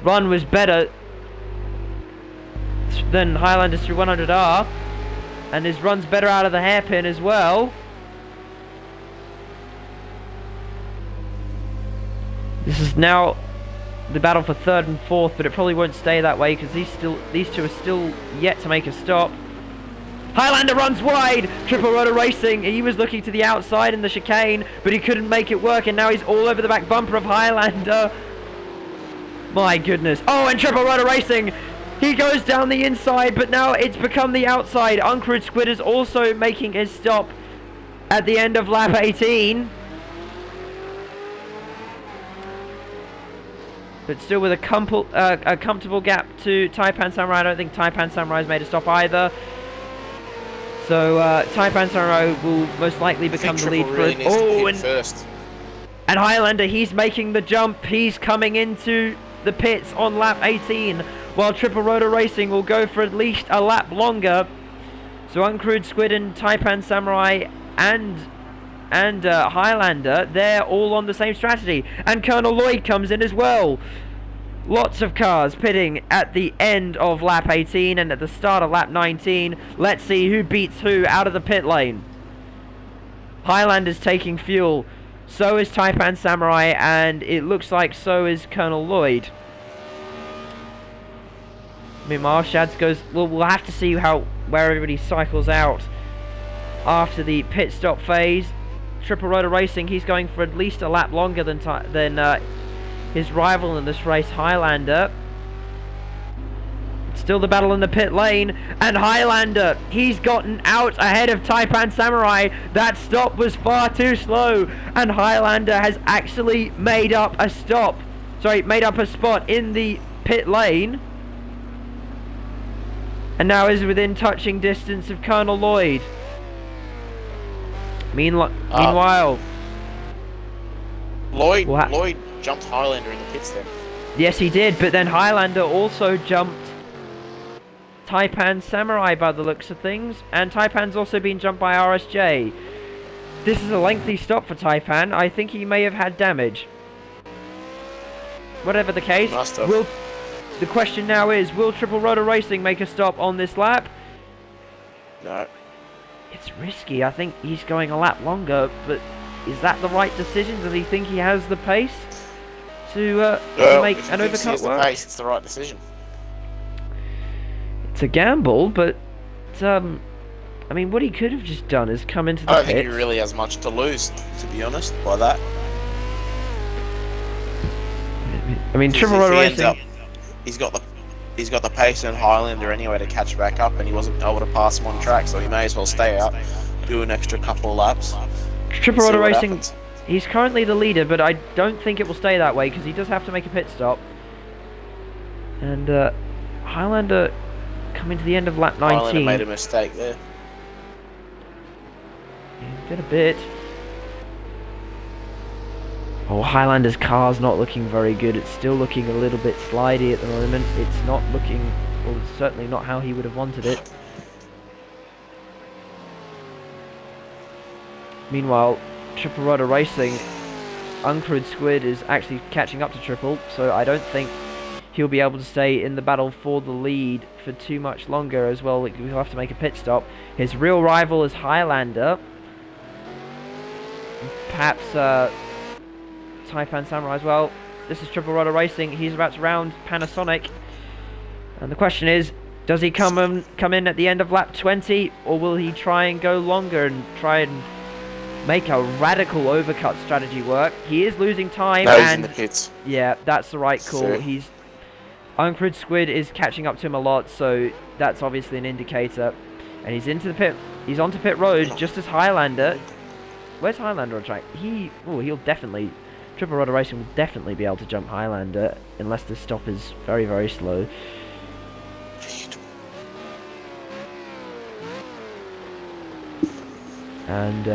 run was better than Highlander's through 100R, and his run's better out of the hairpin as well. This is now the battle for 3rd and 4th, but it probably won't stay that way because these two are still yet to make a stop. Highlander runs wide. Triple Rotor Racing, he was looking to the outside in the chicane, but he couldn't make it work, and now he's all over the back bumper of Highlander. My goodness. Oh, and Triple Rotor Racing, he goes down the inside, but now it's become the outside. Uncrewed Squid is also making his stop at the end of lap 18. But still with a comfortable gap to Taipan Samurai. I don't think Taipan Samurai's made a stop either. So Taipan Samurai will most likely become the lead really for it. First. And Highlander, he's making the jump. He's coming into the pits on lap 18, while Triple Rotor Racing will go for at least a lap longer. So Uncrewed Squid and Taipan Samurai and Highlander, they're all on the same strategy. And Colonel Lloyd comes in as well. Lots of cars pitting at the end of lap 18 and at the start of lap 19. Let's see who beats who out of the pit lane. Highlander's taking fuel. So is Taipan Samurai, and it looks like so is Colonel Lloyd. Meanwhile, Shads goes, well, we'll have to see where everybody cycles out after the pit stop phase. Triple Rotor Racing, he's going for at least a lap longer than his rival in this race, Highlander. It's still the battle in the pit lane, and Highlander, he's gotten out ahead of Taipan Samurai. That stop was far too slow, and Highlander has actually made up a spot in the pit lane, and now is within touching distance of Colonel Lloyd. Meanwhile, Lloyd jumped Highlander in the pits then. Yes, he did, but then Highlander also jumped Taipan Samurai by the looks of things, and Taipan's also been jumped by RSJ. This is a lengthy stop for Taipan. I think he may have had damage. Whatever the case, the question now is, will Triple Rotor Racing make a stop on this lap? No. It's risky. I think he's going a lap longer, but is that the right decision? Does he think he has the pace to make an overcut work? It's the right decision. It's a gamble, but I mean, what he could have just done is come into the pits. I don't think he really has much to lose, to be honest, by that. I mean, Triple Rotor Racing, he's got the pace in Highlander anyway to catch back up, and he wasn't able to pass him on track, so he may as well stay out, do an extra couple of laps. Triple Rotor Racing, he's currently the leader, but I don't think it will stay that way because he does have to make a pit stop. And Highlander coming to the end of lap 19. Highlander made a mistake there. He did a bit. Oh, Highlander's car's not looking very good. It's still looking a little bit slidey at the moment. It's not looking, well, it's certainly not how he would have wanted it. Meanwhile, Triple Rotor Racing, Uncrewed Squid is actually catching up to Triple, so I don't think he'll be able to stay in the battle for the lead for too much longer as well. He'll have to make a pit stop. His real rival is Highlander. Perhaps Taipan Samurai as well. This is Triple Rotor Racing. He's about to round Panasonic. And the question is, does he come in at the end of lap 20, or will he try and go longer and try and make a radical overcut strategy work? He is losing time. No, he's in the pits. Yeah, that's the right call. Sure. Uncrewed Squid is catching up to him a lot, so that's obviously an indicator. And he's into the pit. He's onto pit road just as Highlander. Where's Highlander on track? He'll definitely. Triple Rotor Racing will definitely be able to jump Highlander unless the stop is very, very slow. And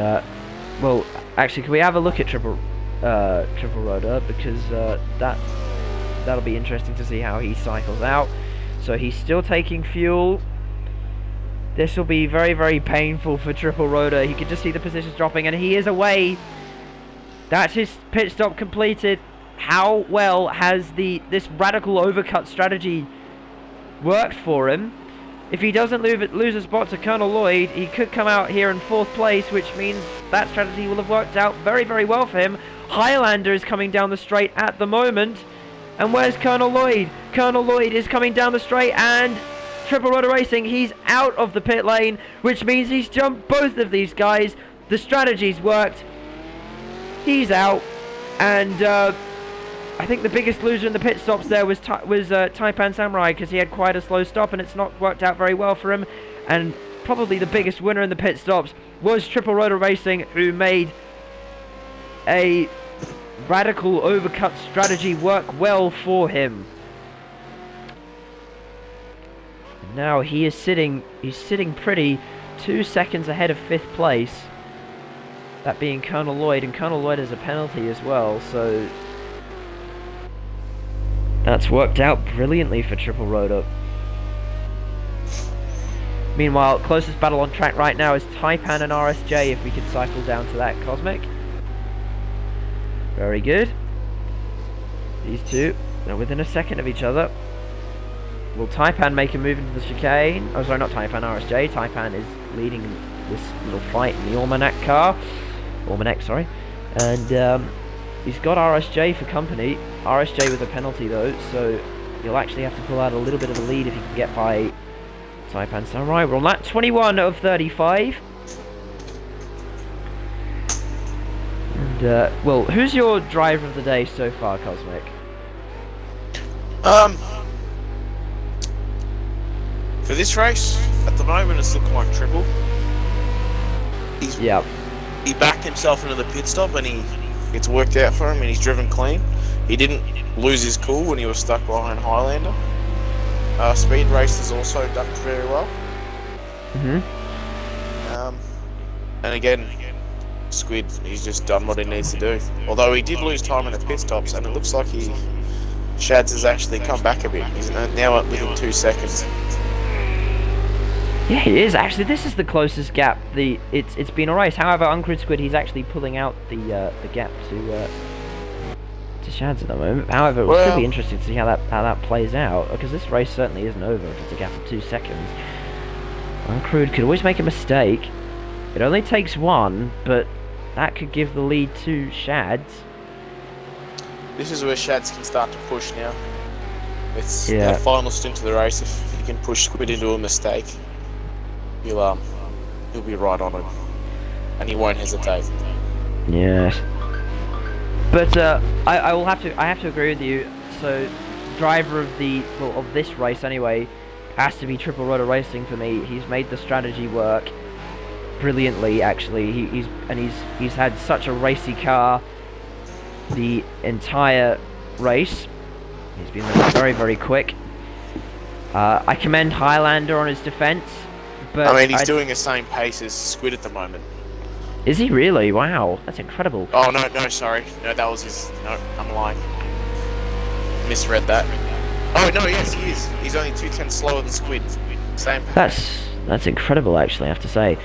well, actually, can we have a look at Triple Rotor, because that'll be interesting to see how he cycles out. So he's still taking fuel. This will be very, very painful for Triple Rotor. He can just see the positions dropping, and he is away. That's his pit stop completed. How well has this radical overcut strategy worked for him? If he doesn't lose a spot to Colonel Lloyd, he could come out here in 4th place, which means that strategy will have worked out very, very well for him. Highlander is coming down the straight at the moment. And where's Colonel Lloyd? Colonel Lloyd is coming down the straight, and Triple Rudder Racing, he's out of the pit lane, which means he's jumped both of these guys. The strategy's worked. He's out, and I think the biggest loser in the pit stops there was Taipan Samurai, because he had quite a slow stop and it's not worked out very well for him. And probably the biggest winner in the pit stops was Triple Rotor Racing, who made a radical overcut strategy work well for him. And now he's sitting pretty, 2 seconds ahead of 5th place. That being Colonel Lloyd, and Colonel Lloyd has a penalty as well, so that's worked out brilliantly for Triple Rotor. Meanwhile, closest battle on track right now is Taipan and RSJ, if we could cycle down to that, Cosmic. Very good. These two are within a second of each other. Will Taipan make a move into the chicane? Oh, sorry, not Taipan, RSJ. Taipan is leading this little fight in the Almanac car. Almanac, sorry. And he's got RSJ for company. RSJ with a penalty though, so he'll actually have to pull out a little bit of a lead if he can get by Taipan Samurai. We're on lap 21 of 35. And, well, who's your driver of the day so far, Cosmic? For this race, at the moment it's looking like Triple. He backed himself into the pit stop and it's worked out for him and he's driven clean. He didn't lose his cool when he was stuck behind Highlander. Speed Race has also done very well. And again, Squid, he's just done what he needs to do. Although he did lose time in the pit stops, and it looks like Shads has actually come back a bit. He's now within 2 seconds. Yeah, he is actually. This is the closest gap. It's been a race. However, Uncrewed Squid, he's actually pulling out the gap to Shads at the moment. However, it will still be interesting to see how that plays out, because this race certainly isn't over if it's a gap of 2 seconds. Uncrewed could always make a mistake. It only takes one, but that could give the lead to Shads. This is where Shads can start to push now. It's the final stint of the race. If he can push Squid into a mistake, he'll be right on him, and he won't hesitate. Yes. But I have to agree with you. So, driver of of this race anyway, has to be Triple Rotor Racing for me. He's made the strategy work brilliantly. Actually, he's had such a racy car the entire race. He's been very, very quick. I commend Highlander on his defense, but I mean, he's doing the same pace as Squid at the moment. Is he really? Wow, that's incredible. Oh no, sorry, no, that was his. No, I'm lying. Misread that. Oh no, yes, he is. He's only 2/10 slower than Squid. Same pace. That's incredible, actually, I have to say.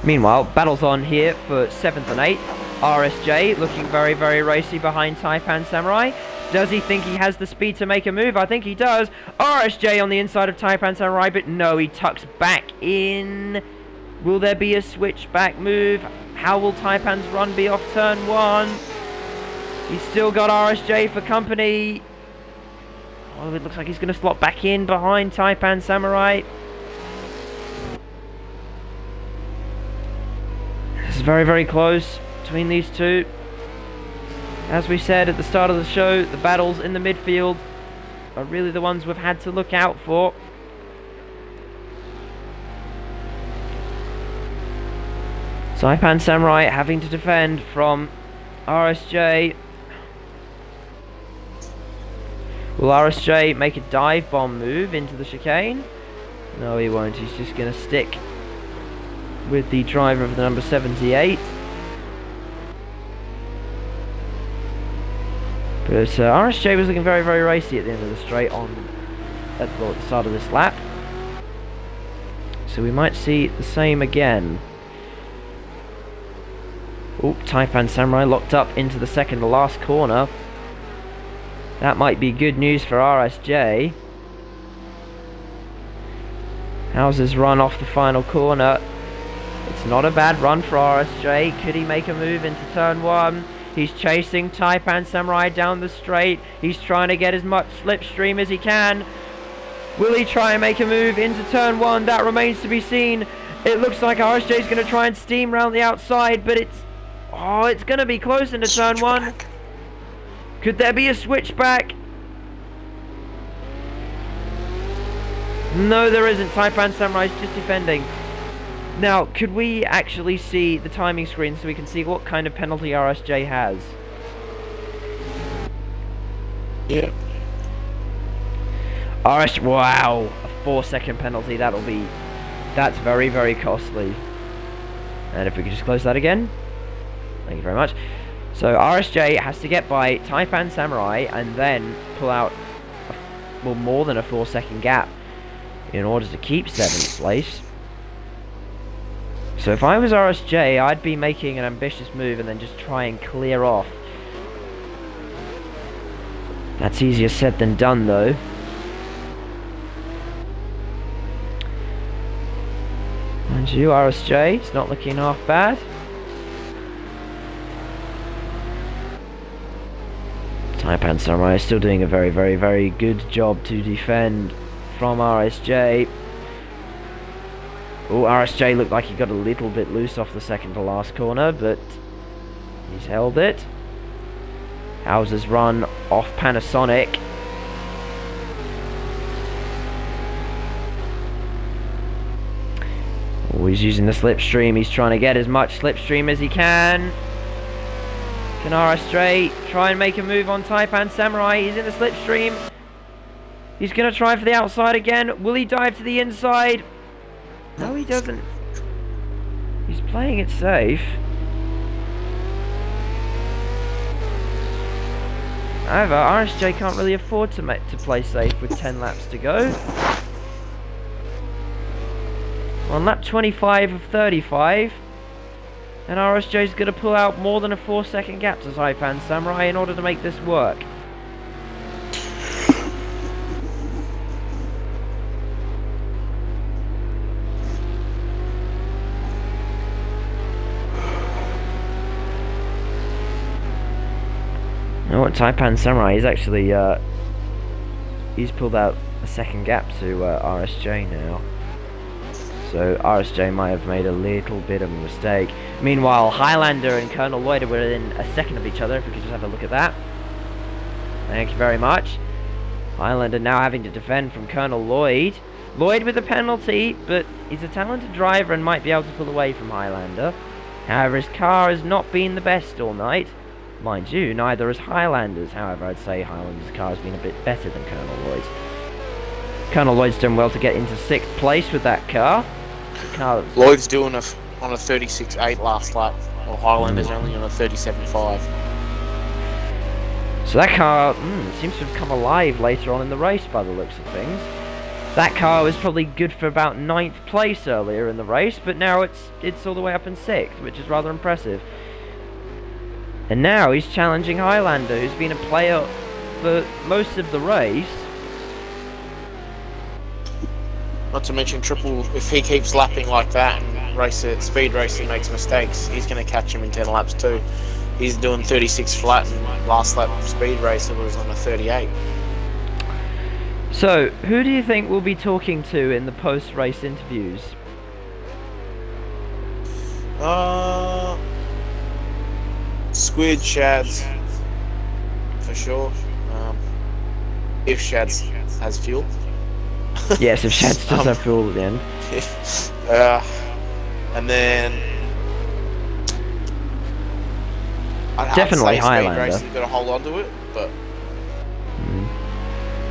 Meanwhile, battles on here for 7th and 8th. RSJ looking very, very racy behind Taipan Samurai. Does he think he has the speed to make a move? I think he does. RSJ on the inside of Taipan Samurai, but no, he tucks back in. Will there be a switchback move? How will Taipan's run be off turn 1? He's still got RSJ for company. Oh, it looks like he's going to slot back in behind Taipan Samurai. This is very, very close between these two. As we said at the start of the show, the battles in the midfield are really the ones we've had to look out for. Taipan Samurai having to defend from RSJ. Will RSJ make a dive bomb move into the chicane? No, he won't. He's just going to stick with the driver of the number 78. But RSJ was looking very, very racy at the end of the straight at the start of this lap. So we might see the same again. Oh, Taipan Samurai locked up into the second to last corner. That might be good news for RSJ. How's his run off the final corner? It's not a bad run for RSJ. Could he make a move into turn 1? He's chasing Taipan Samurai down the straight. He's trying to get as much slipstream as he can. Will he try and make a move into turn 1? That remains to be seen. It looks like RSJ is going to try and steam round the outside, but it's going to be close into turn 1. Could there be a switchback? No, there isn't. Taipan Samurai's just defending. Now, could we actually see the timing screen so we can see what kind of penalty RSJ has? Yeah. Wow, a 4-second penalty. That's very, very costly. And if we could just close that again. Thank you very much. So RSJ has to get by Taipan Samurai and then pull out more than a 4-second gap in order to keep 7th place. So if I was RSJ, I'd be making an ambitious move and then just try and clear off. That's easier said than done, though. And you, RSJ, it's not looking half bad. Taipan Samurai is still doing a very, very, very good job to defend from RSJ. Oh, RSJ looked like he got a little bit loose off the second to last corner, but he's held it. Hauser's run off Panasonic. Oh, he's using the slipstream. He's trying to get as much slipstream as he can. Can RSJ try and make a move on Taipan Samurai? He's in the slipstream. He's going to try for the outside again. Will he dive to the inside? No, he doesn't. He's playing it safe. However, RSJ can't really afford to play safe with 10 laps to go. On lap 25 of 35, and RSJ's going to pull out more than a 4-second gap to Taipan Samurai in order to make this work. You know what, Taipan Samurai is actually, he's pulled out a second gap to RSJ now. So RSJ might have made a little bit of a mistake. Meanwhile, Highlander and Colonel Lloyd were within a second of each other, if we could just have a look at that. Thank you very much. Highlander now having to defend from Colonel Lloyd. Lloyd with a penalty, but he's a talented driver and might be able to pull away from Highlander. However, his car has not been the best all night. Mind you, neither has Highlander's. However, I'd say Highlander's car has been a bit better than Colonel Lloyd's. Colonel Lloyd's done well to get into 6th place with that car. Lloyd's doing on a 36.8 last lap, while Highlander's only on a 37.5. So that car seems to have come alive later on in the race by the looks of things. That car was probably good for about 9th place earlier in the race, but now it's all the way up in 6th, which is rather impressive. And now he's challenging Highlander, who's been a player for most of the race. Not to mention Triple, if he keeps lapping like that and speed racing makes mistakes, he's going to catch him in 10 laps too. He's doing 36 flat and last lap speed racer was on a 38. So, who do you think we'll be talking to in the post-race interviews? Squid, Shads, for sure. If Shads has fuel. Yes, if Shads does have fuel at the end. And then definitely Highlander. Speed racing, got to hold on to it, but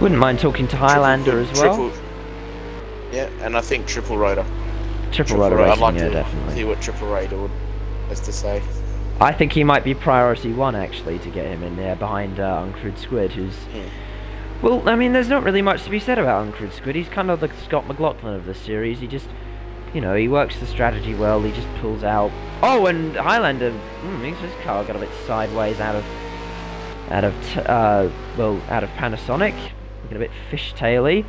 wouldn't mind talking to Highlander as well. Yeah, and I think Triple Rotor. Triple Rotor racing, I'd like yeah, to definitely. see what Triple Rotor has to say. I think he might be priority 1 actually to get him in there behind Uncrewed Squid, who's... Well, I mean, there's not really much to be said about Uncrewed Squid. He's kind of the Scott McLaughlin of the series. He just, you know, he works the strategy well. He just pulls out. Oh, and Highlander, his car got a bit sideways out of Panasonic, looking a bit fishtaily.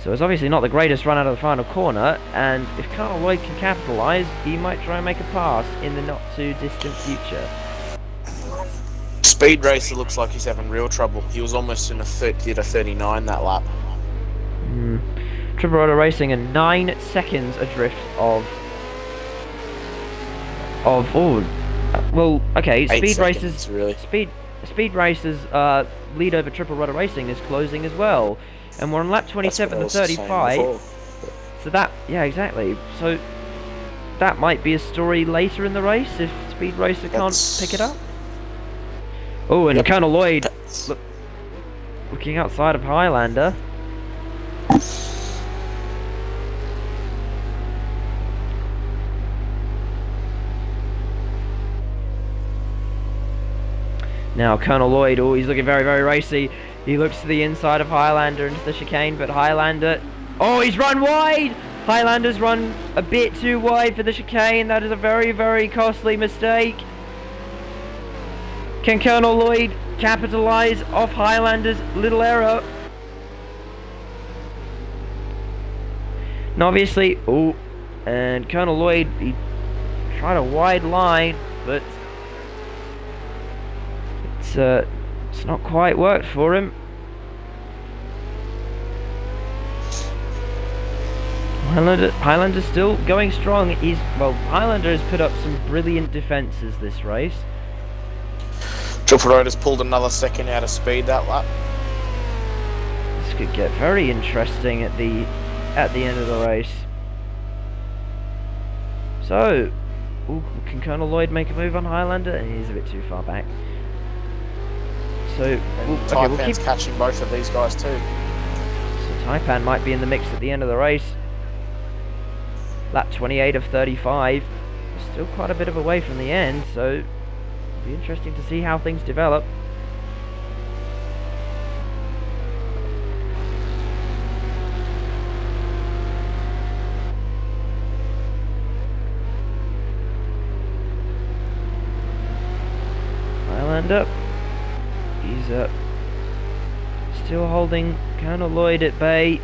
So it's obviously not the greatest run out of the final corner. And if Colonel Lloyd can capitalise, he might try and make a pass in the not too distant future. Speed Racer looks like he's having real trouble. He was almost in did a 39 that lap. Triple Rudder Racing and 9 seconds adrift of oh, well, okay, 8 speed seconds, races really. speed races lead over Triple Rudder Racing is closing as well, and we're on lap 27 to 35. So that, yeah, exactly. So that might be a story later in the race if Speed Racer can't pick it up. Oh, and Colonel Lloyd looking outside of Highlander. Now Colonel Lloyd, oh, he's looking very, very racy. He looks to the inside of Highlander into the chicane, but Highlander, oh, he's run wide! Highlander's run a bit too wide for the chicane. That is a very, very costly mistake. Can Colonel Lloyd capitalize off Highlander's little error? And obviously, oh, and Colonel Lloyd, he tried a wide line, but it's not quite worked for him. Highlander's still going strong. Highlander has put up some brilliant defences this race. Triple Rudder's pulled another second out of speed that lap. This could get very interesting at the end of the race. So, can Colonel Lloyd make a move on Highlander? He's a bit too far back. So, we'll keep catching both of these guys too. So Taipan might be in the mix at the end of the race. Lap 28 of 35. Still quite a bit of a way from the end, so it'll be interesting to see how things develop. Highlander, he's still holding Colonel Lloyd at bay.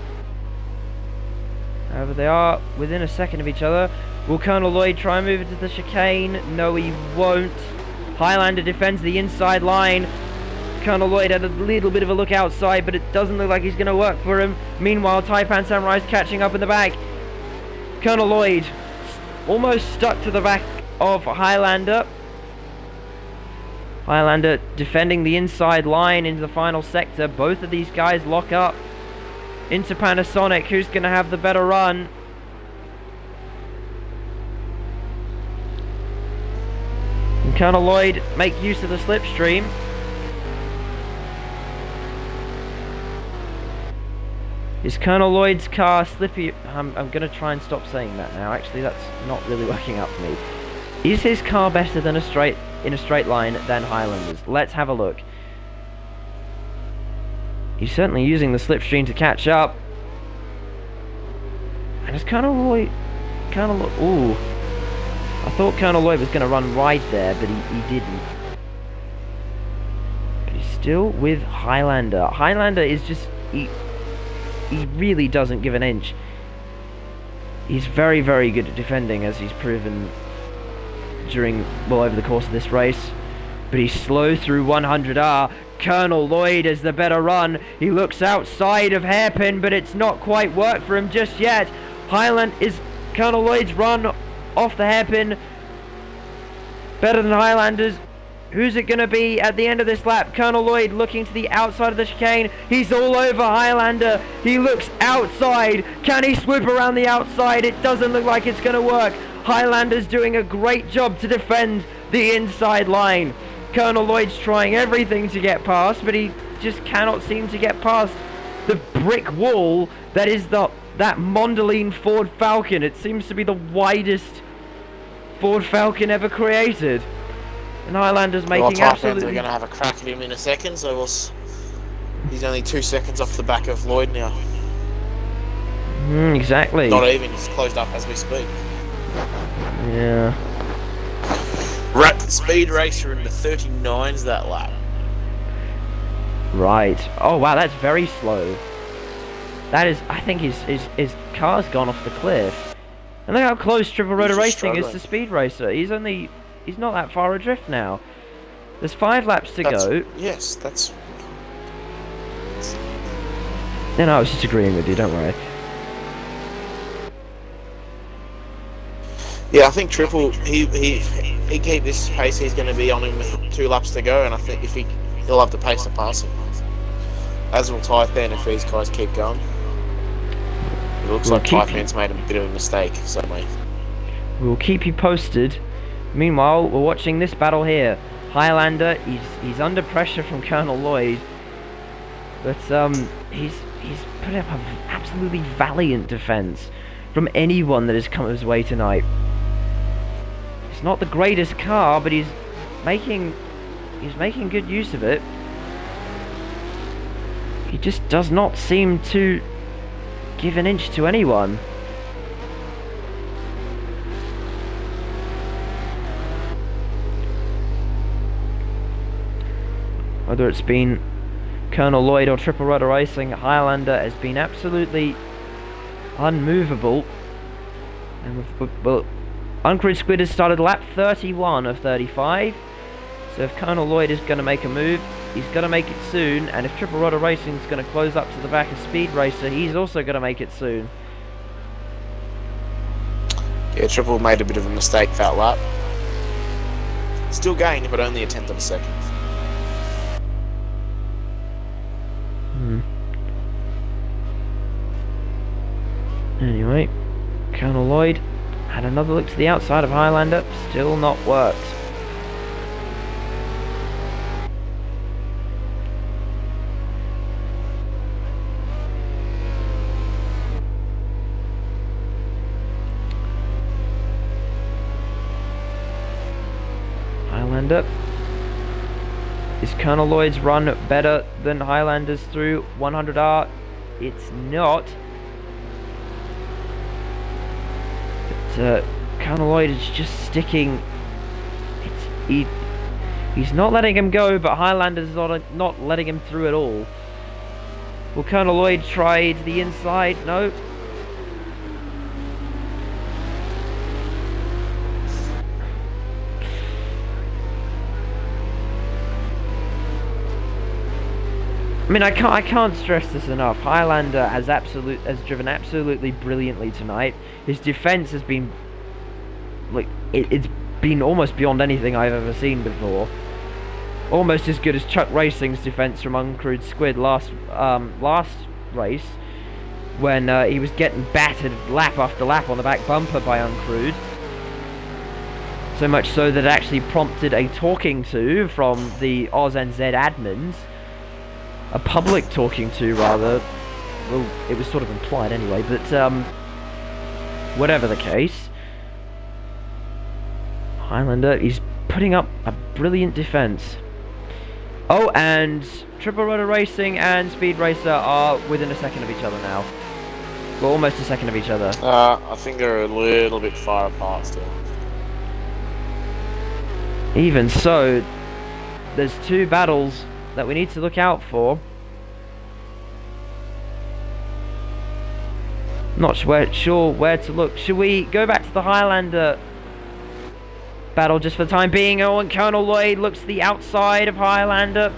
However, they are within a second of each other. Will Colonel Lloyd try and move into the chicane? No, he won't. Highlander defends the inside line. Colonel Lloyd had a little bit of a look outside, but it doesn't look like he's going to work for him. Meanwhile, Taipan Samurai is catching up in the back. Colonel Lloyd almost stuck to the back of Highlander. Highlander defending the inside line into the final sector. Both of these guys lock up into Panasonic. Who's going to have the better run? Can Colonel Lloyd make use of the slipstream? Is Colonel Lloyd's car slippy? I'm going to try and stop saying that now. Actually, that's not really working out for me. Is his car better than in a straight line than Highlander's? Let's have a look. He's certainly using the slipstream to catch up. And is Colonel Lloyd... Ooh. I thought Colonel Lloyd was going to run wide there, but he didn't. But he's still with Highlander. Highlander is just... He really doesn't give an inch. He's very, very good at defending, as he's proven over the course of this race. But he's slow through 100R. Colonel Lloyd has the better run. He looks outside of hairpin, but it's not quite worked for him just yet. Colonel Lloyd's run off the hairpin better than Highlander's? Who's it going to be at the end of this lap? Colonel Lloyd looking to the outside of the chicane. He's all over Highlander. He looks outside. Can he swoop around the outside? It doesn't look like it's going to work. Highlander's doing a great job to defend the inside line. Colonel Lloyd's trying everything to get past, but he just cannot seem to get past the brick wall that is that Mondelez Ford Falcon. It seems to be the widest Ford Falcon ever created. And Highlander's making absolutely... We're going to have a crack at him in a second, so he's only 2 seconds off the back of Lloyd now. Exactly. Not even, he's closed up as we speak. Yeah. Speed Racer in the 39s that lap. Right. Oh wow, that's very slow. That is, I think his car's gone off the cliff. And look how close Triple Rudder Racing is to Speed Racer. He's not that far adrift now. There's 5 laps to go. Yes, that's... No, I was just agreeing with you, don't worry. Yeah, I think Triple, he keep this pace he's going to be on him with 2 laps to go, and I think if he'll have the pace to pass him. As will Taipan if these guys keep going. It looks like Taipan's made a bit of a mistake, so mate. We'll keep you posted. Meanwhile, we're watching this battle here. Highlander, he's under pressure from Colonel Lloyd, but he's put up an absolutely valiant defense from anyone that has come his way tonight. It's not the greatest car, but he's making good use of it. He just does not seem to give an inch to anyone. Whether it's been Colonel Lloyd or Triple Rudder Racing, Highlander has been absolutely unmovable. And well, Uncrewed Squid has started lap 31 of 35. So if Colonel Lloyd is going to make a move, he's going to make it soon. And if Triple Rudder Racing is going to close up to the back of Speed Racer, he's also going to make it soon. Yeah, Triple made a bit of a mistake that lap. Still gained, but only a tenth of a second. Anyway, Colonel Lloyd had another look to the outside of Highlander, still not worked. Highlander. Is Colonel Lloyd's run better than Highlander's through 100R? It's not. But Colonel Lloyd is just sticking. He's not letting him go, but Highlander's not letting him through at all. Will Colonel Lloyd try to the inside? No. I mean, I can't stress this enough. Highlander has driven absolutely brilliantly tonight. His defense has been like it's been almost beyond anything I've ever seen before. Almost as good as Chuck Racing's defense from Uncrewed Squid last race, when he was getting battered lap after lap on the back bumper by Uncrewed. So much so that it actually prompted a talking to from the Aus-NZ admins. A public talking to, rather. Well, it was sort of implied anyway, but whatever the case, Highlander is putting up a brilliant defense. Oh, and Triple Rudder Racing and Speed Racer are within a second of each other now. Well, almost a second of each other. I think they're a little bit far apart still. Even so, there's 2 battles that we need to look out for. Not sure where to look. Should we go back to the Highlander battle just for the time being? Oh, and Colonel Lloyd looks to the outside of Highlander.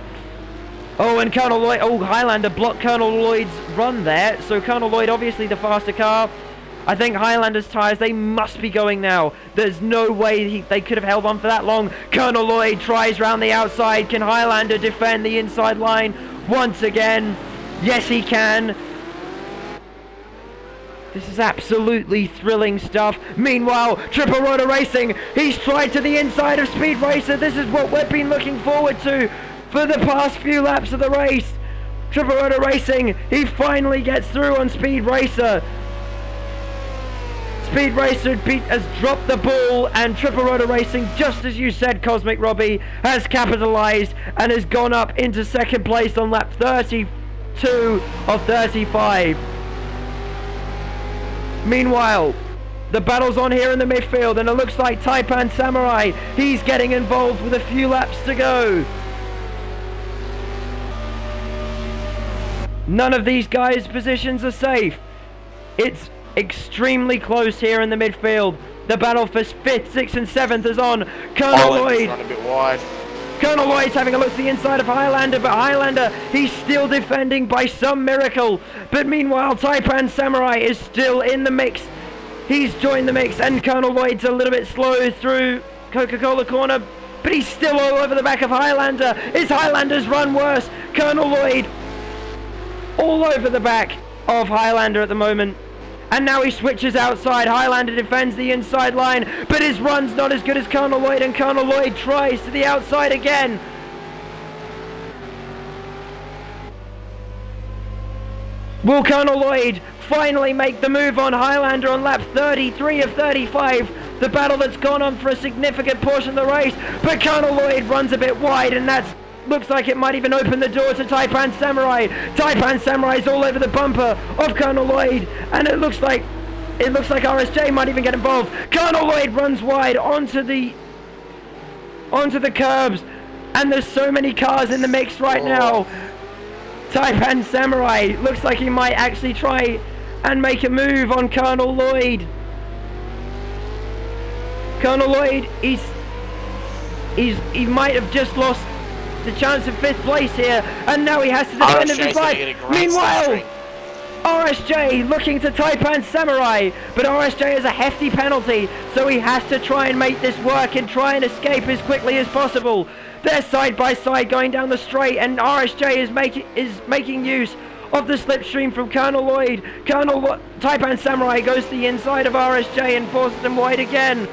Oh, and Highlander blocked Colonel Lloyd's run there. So Colonel Lloyd, obviously the faster car. I think Highlander's tyres, they must be going now. There's no way they could have held on for that long. Colonel Lloyd tries round the outside. Can Highlander defend the inside line once again? Yes, he can. This is absolutely thrilling stuff. Meanwhile, Triple Rudder Racing, he's tried to the inside of Speed Racer. This is what we've been looking forward to for the past few laps of the race. Triple Rudder Racing, he finally gets through on Speed Racer. Speed Racer has dropped the ball, and Triple Rudder Racing, just as you said, Cosmic Robbie, has capitalised and has gone up into second place on lap 32 of 35. Meanwhile, the battle's on here in the midfield, and it looks like Taipan Samurai, he's getting involved with a few laps to go. None of these guys' positions are safe. It's extremely close here in the midfield. The battle for 5th, 6th and 7th is on. Colonel Lloyd. Run a bit wide. Colonel Lloyd's having a look to the inside of Highlander, but Highlander, he's still defending by some miracle. But meanwhile, Taipan Samurai is still in the mix. He's joined the mix, and Colonel Lloyd's a little bit slow through Coca-Cola corner, but he's still all over the back of Highlander. Is Highlander's run worse? Colonel Lloyd all over the back of Highlander at the moment. And now he switches outside. Highlander defends the inside line, but his run's not as good as Colonel Lloyd, and Colonel Lloyd tries to the outside again. Will Colonel Lloyd finally make the move on Highlander on lap 33 of 35? The battle that's gone on for a significant portion of the race, but Colonel Lloyd runs a bit wide, and that's looks like it might even open the door to Taipan Samurai. Taipan Samurai's all over the bumper of Colonel Lloyd, and it looks like RSJ might even get involved. Colonel Lloyd runs wide onto the curbs, and there's so many cars in the mix right now. Taipan Samurai looks like he might actually try and make a move on Colonel Lloyd. Colonel Lloyd, he might have just lost the chance of 5th place here, and now he has to defend his life. Meanwhile, RSJ looking to Taipan Samurai, but RSJ has a hefty penalty, so he has to try and make this work and try and escape as quickly as possible. They're side by side going down the straight, and RSJ is making use of the slipstream from Colonel Lloyd. Taipan Samurai goes to the inside of RSJ and forces him wide again.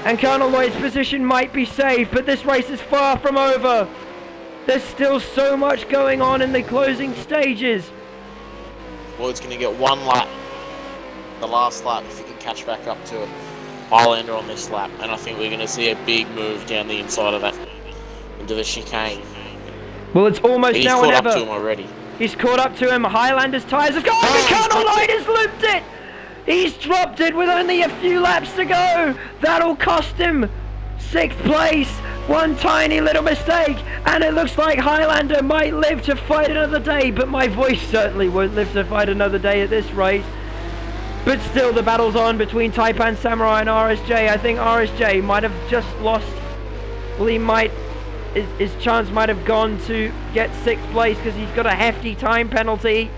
And Colonel Lloyd's position might be safe, but this race is far from over. There's still so much going on in the closing stages. Lloyd's going to get one lap, the last lap, if he can catch back up to Highlander on this lap. And I think we're going to see a big move down the inside of that, into the chicane. Well, it's almost now or never. He's caught up to him already. He's caught up to him. Highlander's tyres have gone, and Colonel Lloyd has looped it. He's dropped it with only a few laps to go. That'll cost him 6th place. One tiny little mistake, and it looks like Highlander might live to fight another day, but my voice certainly won't live to fight another day at this rate. But still, the battle's on between Taipan Samurai and RSJ. I think RSJ might have just lost. Well, his chance might have gone to get 6th place because he's got a hefty time penalty.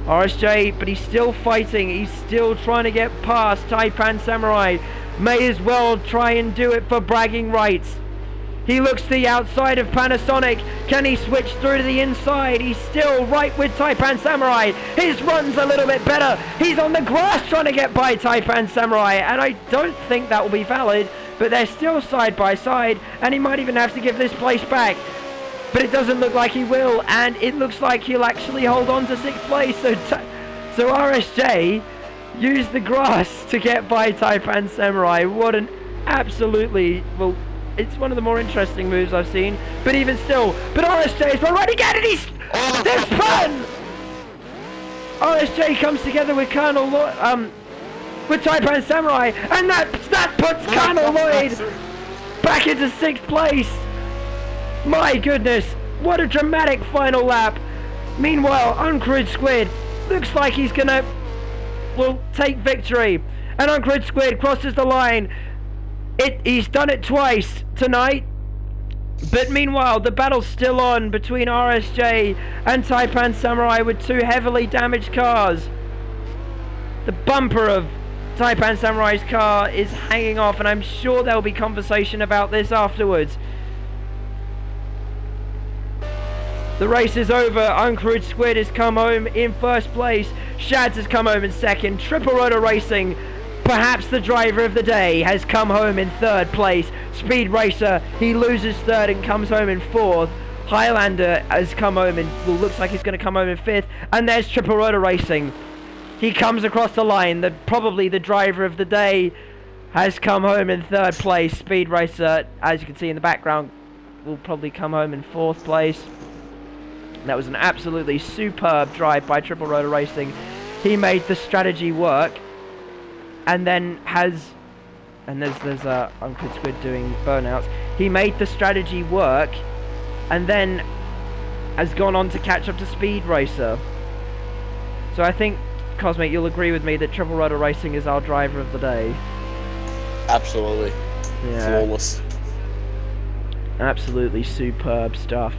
RSJ, but he's still fighting. He's still trying to get past Taipan Samurai. May as well try and do it for bragging rights. He looks to the outside of Panasonic. Can he switch through to the inside? He's still right with Taipan Samurai. His run's a little bit better. He's on the grass trying to get by Taipan Samurai, and I don't think that will be valid, but they're still side by side, and he might even have to give this place back. But it doesn't look like he will, and it looks like he'll actually hold on to 6th place. So RSJ used the grass to get by Taipan Samurai. What an absolutely, well, it's one of the more interesting moves I've seen. But even still, but RSJ's run right again, and they've spun! RSJ comes together with with Taipan Samurai, and that puts Colonel Lloyd back into 6th place. My goodness, what a dramatic final lap. Meanwhile, Uncrewed Squid looks like he's gonna, take victory. And Uncrewed Squid crosses the line. He's done it twice tonight. But meanwhile, the battle's still on between RSJ and Taipan Samurai with 2 heavily damaged cars. The bumper of Taipan Samurai's car is hanging off, and I'm sure there'll be conversation about this afterwards. The race is over. Uncrewed Squid has come home in 1st place. Shads has come home in 2nd. Triple Rotor Racing, perhaps the driver of the day, has come home in 3rd place. Speed Racer, he loses 3rd and comes home in 4th. Highlander has come home in, looks like he's going to come home in 5th. And there's Triple Rotor Racing. He comes across the line. Probably the driver of the day has come home in 3rd place. Speed Racer, as you can see in the background, will probably come home in 4th place. That was an absolutely superb drive by Triple Rotor Racing. He made the strategy work, and then there's Uncrewed Squid doing burnouts. He made the strategy work, and then has gone on to catch up to Speed Racer. So I think, Cosmic, you'll agree with me that Triple Rotor Racing is our driver of the day. Absolutely. Yeah. Flawless. Absolutely superb stuff.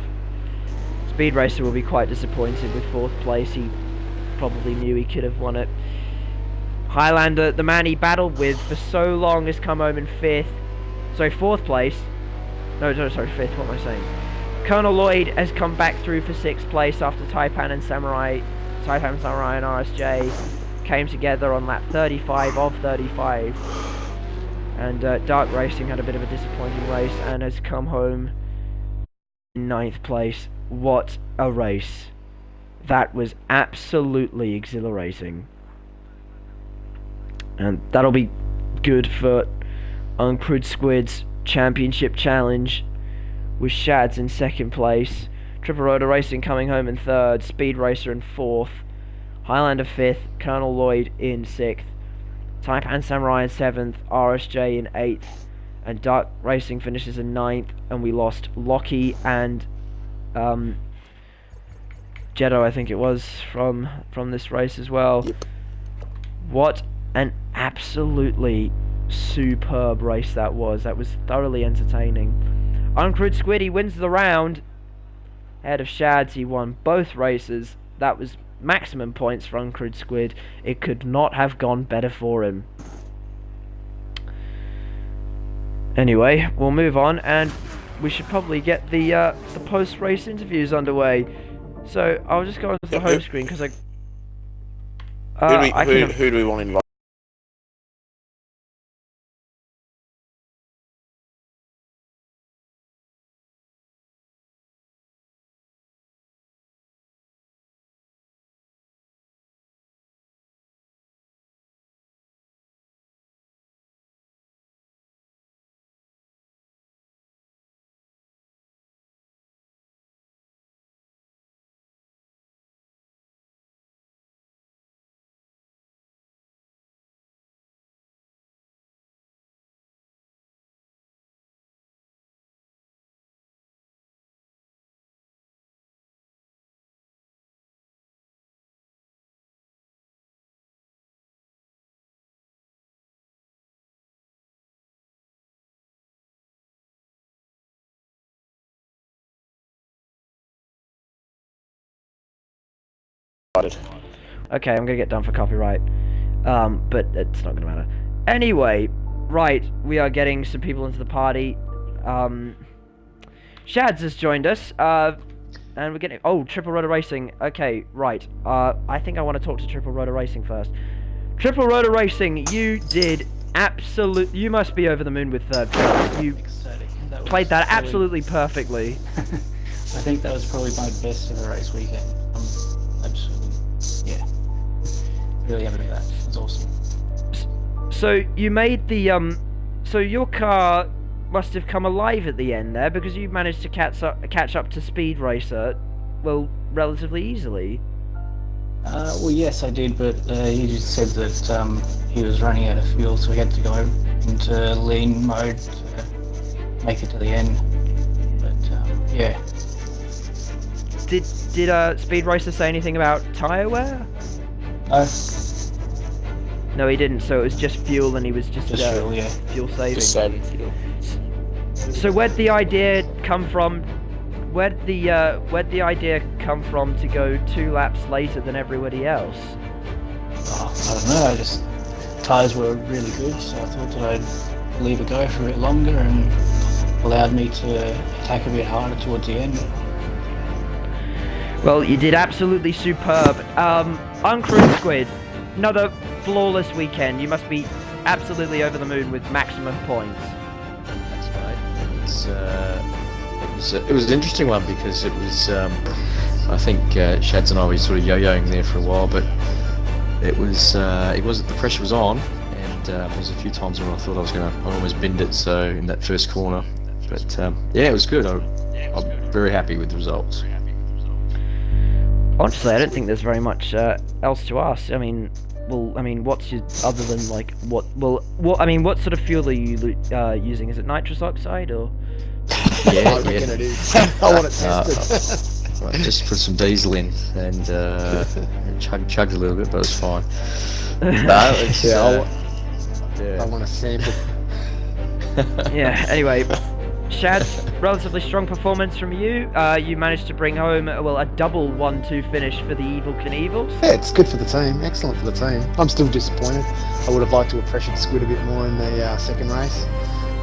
Speed Racer will be quite disappointed with 4th place. He probably knew he could have won it. Highlander, the man he battled with for so long, has come home in 5th. Sorry, 4th place. No, sorry, 5th, what am I saying? Colonel Lloyd has come back through for 6th place after Taipan and Samurai and RSJ came together on lap 35 of 35. And Dark Racing had a bit of a disappointing race and has come home in 9th place. What a race. That was absolutely exhilarating. And that'll be good for Uncrewed Squid's Championship Challenge, with Shads in 2nd place, Triple Rotor Racing coming home in 3rd, Speed Racer in 4th, Highlander 5th, Colonel Lloyd in 6th, Taipan Samurai in 7th, RSJ in 8th, and Dark Racing finishes in 9th, and we lost Lockie and Jeddo, I think it was, from this race as well. Yep. What an absolutely superb race that was. That was thoroughly entertaining. Uncrewed Squid, he wins the round. Ahead of Shads, he won both races. That was maximum points for Uncrewed Squid. It could not have gone better for him. Anyway, we'll move on, and we should probably get the post-race interviews underway. So I'll just go onto the home screen because Who do we want to invite? Okay, I'm gonna get done for copyright, but it's not gonna matter. Anyway, right, we are getting some people into the party. Shads has joined us, and we're getting... Oh, Triple Rotor Racing. Okay, right. I think I want to talk to Triple Rotor Racing first. Triple Rotor Racing, you did absolute... You must be over the moon with 3rd place. You played that absolutely perfectly. I think that was probably my best of the race weekend. Absolutely, yeah. Really happy with that. It was awesome. So you made the so your car must have come alive at the end there, because you managed to catch up to Speed Racer, well, relatively easily. Well, yes, I did, but he just said that he was running out of fuel, so he had to go into lean mode to make it to the end. But yeah. Did Speed Racer say anything about tyre wear? No. No, he didn't. So it was just fuel, and he was just fuel, yeah. Fuel saving. Just saving fuel. So where'd the idea come from? Where'd the idea come from to go 2 laps later than everybody else? Oh, I don't know. Tyres were really good, so I thought that I'd leave it go for a bit longer, and allowed me to attack a bit harder towards the end. Well, you did absolutely superb. Uncrewed Squid, another flawless weekend. You must be absolutely over the moon with maximum points. That's right. It was an interesting one because it was. I think Shads and I were sort of yo-yoing there for a while, but it was. The pressure was on, and there was a few times when I thought I almost binned it. So in that first corner, but yeah, it was good. I'm very happy with the results. Honestly, I don't think there's very much else to ask. I mean, what's your, other than like what sort of fuel are you using? Is it nitrous oxide or? Yeah, I reckon it is. I want it tested. I just put some diesel in and chugged a little bit, but it was fine. No, it's, I want to sample. Yeah. Anyway, Shad, relatively strong performance from you. You managed to bring home, well, a double 1-2 finish for the Evil Knievel's. Yeah, it's good for the team. Excellent for the team. I'm still disappointed. I would have liked to have pressured Squid a bit more in the second race.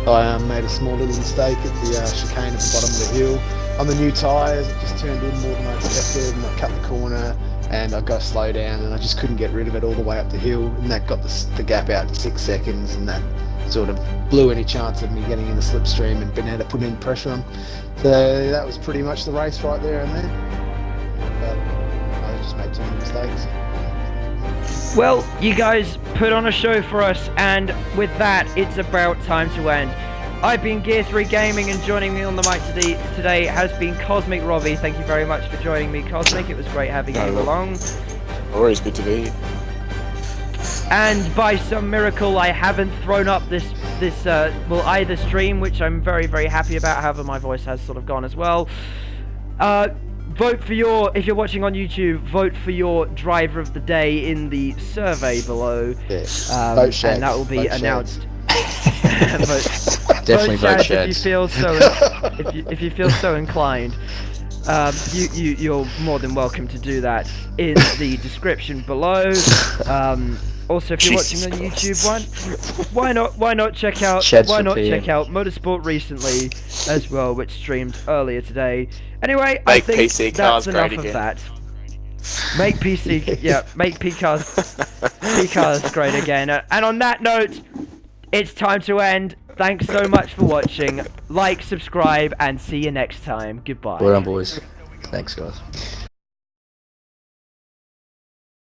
I made a small little mistake at the chicane at the bottom of the hill. On the new tyres, it just turned in more than I expected, and I cut the corner, and I got to slow down, and I just couldn't get rid of it all the way up the hill, and that got the gap out to 6 seconds, and that sort of blew any chance of me getting in the slipstream and being able to put in pressure on. So that was pretty much the race right there and then. But I just made too many mistakes. Well, you guys put on a show for us, and with that, it's about time to end. I've been Gear 3 Gaming, and joining me on the mic today has been Cosmic Robbie. Thank you very much for joining me, Cosmic. It was great having you along. Always good to be here. And by some miracle, I haven't thrown up either stream, which I'm very, very happy about. However, my voice has sort of gone as well. Vote for if you're watching on YouTube, vote for your driver of the day in the survey below. Yes. And that will be announced. Definitely vote Shad if you feel so. if you feel so inclined. You're more than welcome to do that in the description below. Also, if you're watching on YouTube, why not check out Motorsport Recently as well, which streamed earlier today. Anyway, I think PC that's cars enough great of again. that. Make P-Cars great again. And on that note, it's time to end. Thanks so much for watching. Like, subscribe, and see you next time. Goodbye. Well done, boys. Thanks, guys.